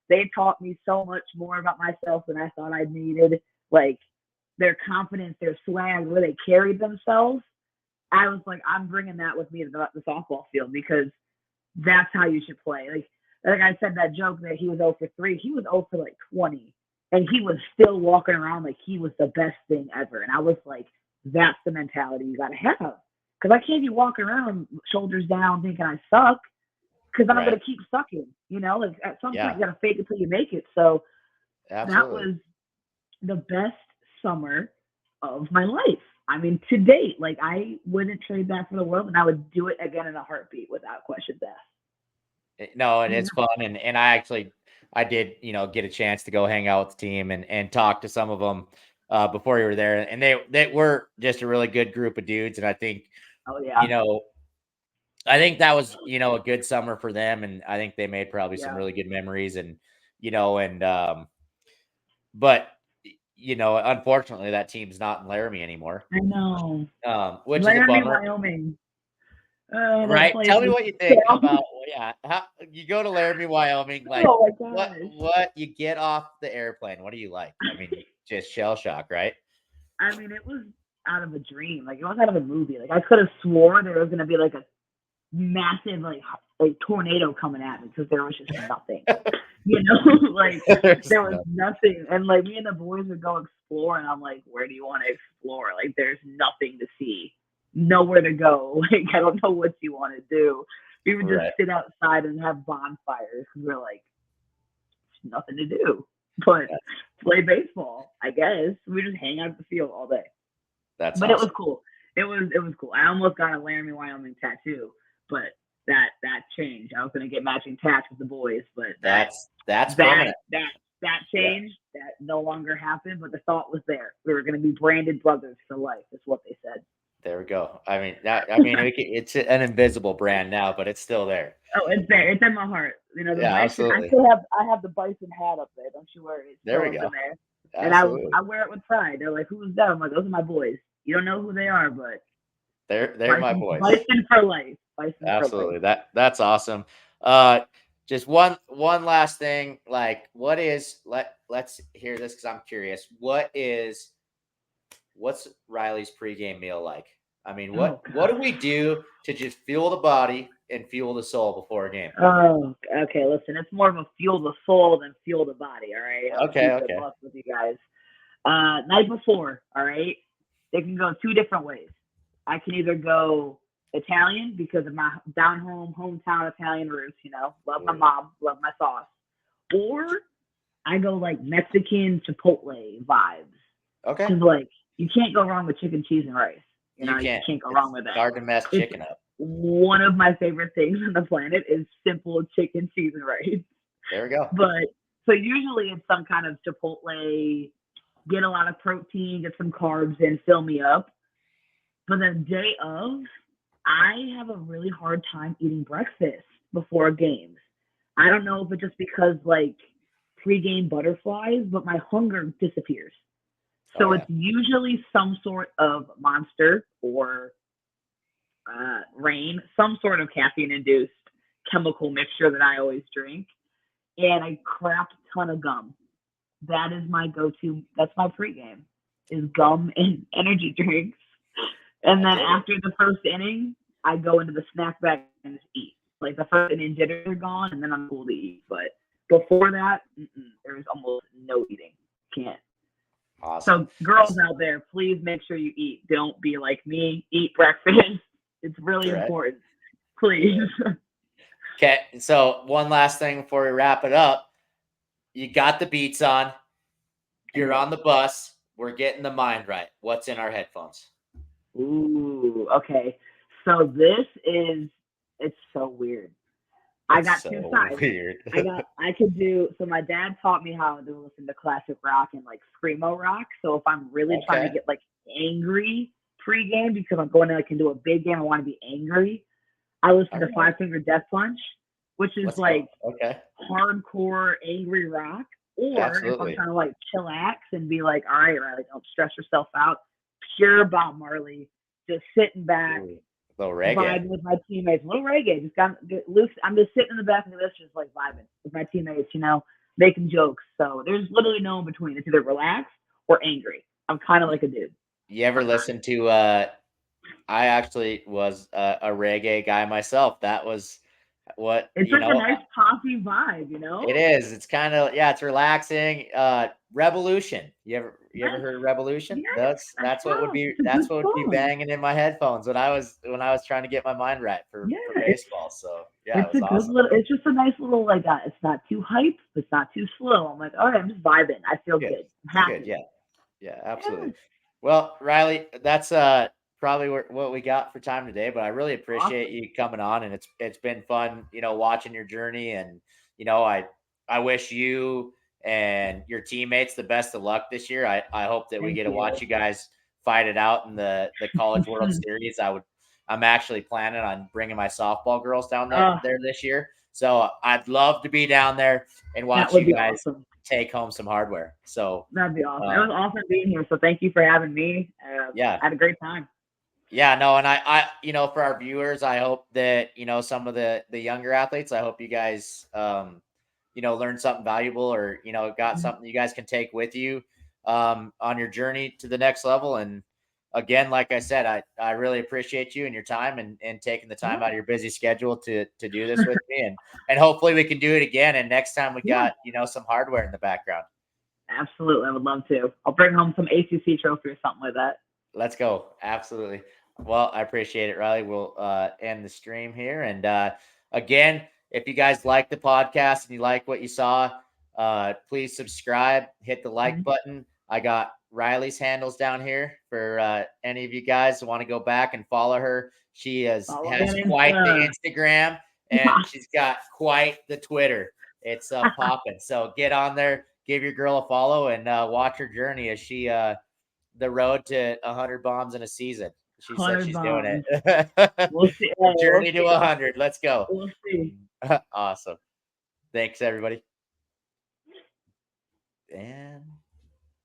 they taught me so much more about myself than I thought I needed. Like, their confidence, their swag, where they carried themselves. I was like, I'm bringing that with me to the softball field, because that's how you should play. Like I said, that joke that he was 0 for 3, he was 0 for like 20, and he was still walking around like he was the best thing ever. And I was like, that's the mentality you got to have. Because I can't be walking around shoulders down thinking I suck, because then I'm going to keep sucking. You know, like, at some point you got to fake it till you make it. So that was the best summer of my life. I mean, to date, like, I wouldn't trade that for the world, and I would do it again in a heartbeat without questions asked. No, and it's fun. And I did, get a chance to go hang out with the team and talk to some of them before you were there. And they were just a really good group of dudes. And I think, I think that was, a good summer for them. And I think they made probably some really good memories but unfortunately that team's not in Laramie anymore. I know. Which Laramie, is a bummer. Wyoming. Right? Tell me what you think about how you go to Laramie, Wyoming. Like, what you get off the airplane? What do you like? I mean, just shell shock, right? I mean, it was out of a dream. Like, it was out of a movie. Like, I could have swore there was gonna be like a massive like tornado coming at me, because there was just nothing. Like, there was nothing. And like, me and the boys would go explore, and I'm like, "Where do you want to explore? Like, there's nothing to see. Nowhere to go. Like, I don't know what you want to do." We would just sit outside and have bonfires, because we're like, there's nothing to do but play baseball, I guess. We just hang out at the field all day. But awesome. It was cool. It was cool. I almost got a Laramie, Wyoming tattoo, but that changed. I was gonna get matching tats with the boys, but that's permanent. That changed. That no longer happened, but the thought was there. We were gonna be branded brothers for life. Is what they said. There we go. I mean, it's an invisible brand now, but it's still there. Oh, it's there. It's in my heart. The bison, absolutely. I have the bison hat up there. Don't you worry. There we go. In there. And I wear it with pride. They're like, "Who's that?" I'm like, "Those are my boys. You don't know who they are, but they're my boys. Bison for life. Absolutely. That's awesome. Just one last thing. Like, what is let's hear this, because I'm curious. What's Riley's pregame meal like? I mean, what do we do to just fuel the body and fuel the soul before a game? Oh, okay. Listen, it's more of a fuel the soul than fuel the body. All right. Okay. With you guys. Night before. All right. It can go 2 different ways. I can either go Italian, because of my hometown Italian roots. Love my mom, love my sauce. Or I go like Mexican Chipotle vibes. Okay. Because like, you can't go wrong with chicken, cheese, and rice. You can't go wrong with that. Hard to mess chicken up. One of my favorite things on the planet is simple chicken, cheese, and rice. There we go. But so usually it's some kind of Chipotle, get a lot of protein, get some carbs in, fill me up. But the day of, I have a really hard time eating breakfast before games. I don't know if it's just because like pregame butterflies, but my hunger disappears. Oh So yeah. it's usually some sort of monster or rain, some sort of caffeine induced chemical mixture that I always drink, and a crap ton of gum. That is my go to. That's my pregame is gum and energy drinks. And I then dig it. after the first inning, I go into the snack bag and just eat. Like the first inning jitters are gone, and then I'm cool to eat. But before that, there's almost no eating. Can't. Awesome. So girls out there, please make sure you eat. Don't be like me. Eat breakfast. It's really Right. important. Please. Okay. So one last thing before we wrap it up. You got the beats on. You're on the bus. We're getting the mind right. What's in our headphones? Ooh, okay. So it's so weird. I It's got two so sides. weird. I could do, so my dad taught me how to listen to classic rock and like screamo rock. So if I'm really trying to Okay. get like angry pregame because I'm going to like into a big game, I want to be angry. I listen to Okay. Five Finger Death Punch, which is Let's like go. Okay. hardcore angry rock. Or if I'm Absolutely. trying to like chillax and be like, all right, Riley, don't stress yourself out. Pure Bob Marley, just sitting back, Ooh, little reggae. vibing with my teammates. A little reggae, just got get loose. I'm just sitting in the back of this, just like vibing with my teammates, making jokes. So there's literally no in between. It's either relaxed or angry. I'm kind of like a dude. You ever listen to I actually was a reggae guy myself. That was what, It's like a nice poppy vibe. it is. It's kind of, yeah, it's relaxing. Revolution. You ever heard of Revolution? Yes, That's what would be it's a good song. banging in my headphones when I was trying to get my mind right Yeah, for it's baseball. So yeah, it it's was a good awesome. little. It's just a nice little like. It's not too hype. It's not too slow. I'm like, all right, I'm just vibing. I feel Good. good. I'm It's good. happy. Yeah. Yeah, Yeah, absolutely. Well, Riley, that's probably what we got for time today, but I really appreciate awesome. you coming on, and it's been fun, watching your journey, and I wish you and your teammates the best of luck this year. I hope that we Thank get to you. watch you guys fight it out in the College World Series. I'm actually planning on bringing my softball girls down uh, there this year. So I'd love to be down there and that watch would you be guys awesome. take home some hardware. So That'd be awesome. It was um, awesome being here. So thank you for having me. yeah. I had a great time. Yeah, no, and for our viewers, I hope that, some of the younger athletes, I hope you guys, learned something valuable, or, got Mhm. something you guys can take with you, on your journey to the next level. And again, like I said, I really appreciate you and your time, and taking the time Yeah, out of your busy schedule to do this with me. And hopefully we can do it again. And next time we yeah, got, some hardware in the background. absolutely. I would love to. I'll bring home some ACC trophy or something like that. Let's go. Absolutely. Well, I appreciate it, Riley. We'll end the stream here. And again, if you guys like the podcast and you like what you saw, please subscribe, hit the like Mhm. button. I got Riley's handles down here for any of you guys who want to go back and follow her. She has Follow me has on quite the Insta. Instagram, and she's got quite the Twitter. It's popping. So get on there, give your girl a follow, and watch her journey as she the road to 100 bombs in a season. She said 100 she's doing bombs. it. We'll see. The Hey, we'll journey to see. 100. Let's go. We'll see. Awesome. Thanks, everybody. And